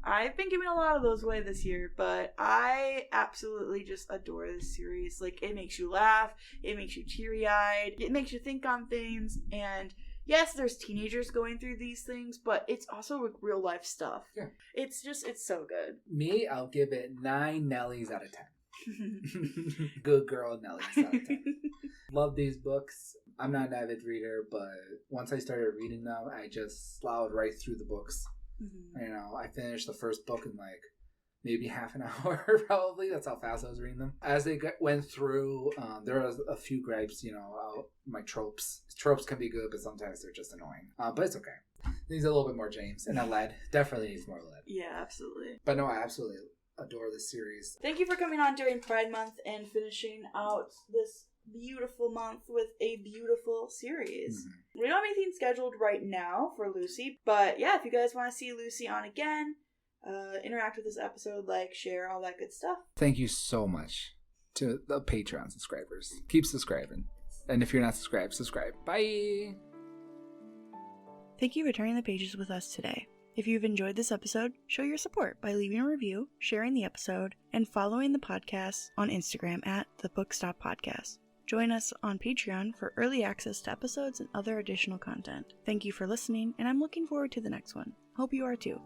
I've been giving a lot of those away this year, but I absolutely just adore this series. Like, it makes you laugh, it makes you teary-eyed, it makes you think on things, and yes, there's teenagers going through these things, but it's also real life stuff. Yeah. It's so good. Me, I'll give it 9 Nellies out of 10. Good girl Nellies out of 10. Love these books. I'm not an avid reader, but once I started reading them, I just plowed right through the books. Mm-hmm. You know, I finished the first book in like maybe half an hour, probably. That's how fast I was reading them. As they went through, there was a few gripes, you know, my tropes. Tropes can be good, but sometimes they're just annoying. But it's okay. Needs a little bit more James. And a lead. Definitely needs more lead. Yeah, absolutely. But no, I absolutely adore this series. Thank you for coming on during Pride Month and finishing out this beautiful month with a beautiful series. Mm-hmm. We don't have anything scheduled right now for Lucy, but yeah, if you guys want to see Lucy on again, interact with this episode, like, share, all that good stuff. Thank you so much to the Patreon subscribers. Keep subscribing. And if you're not subscribed, subscribe. Bye! Thank you for turning the pages with us today. If you've enjoyed this episode, show your support by leaving a review, sharing the episode, and following the podcast on Instagram at The Bookstop Podcast. Join us on Patreon for early access to episodes and other additional content. Thank you for listening, and I'm looking forward to the next one. Hope you are too.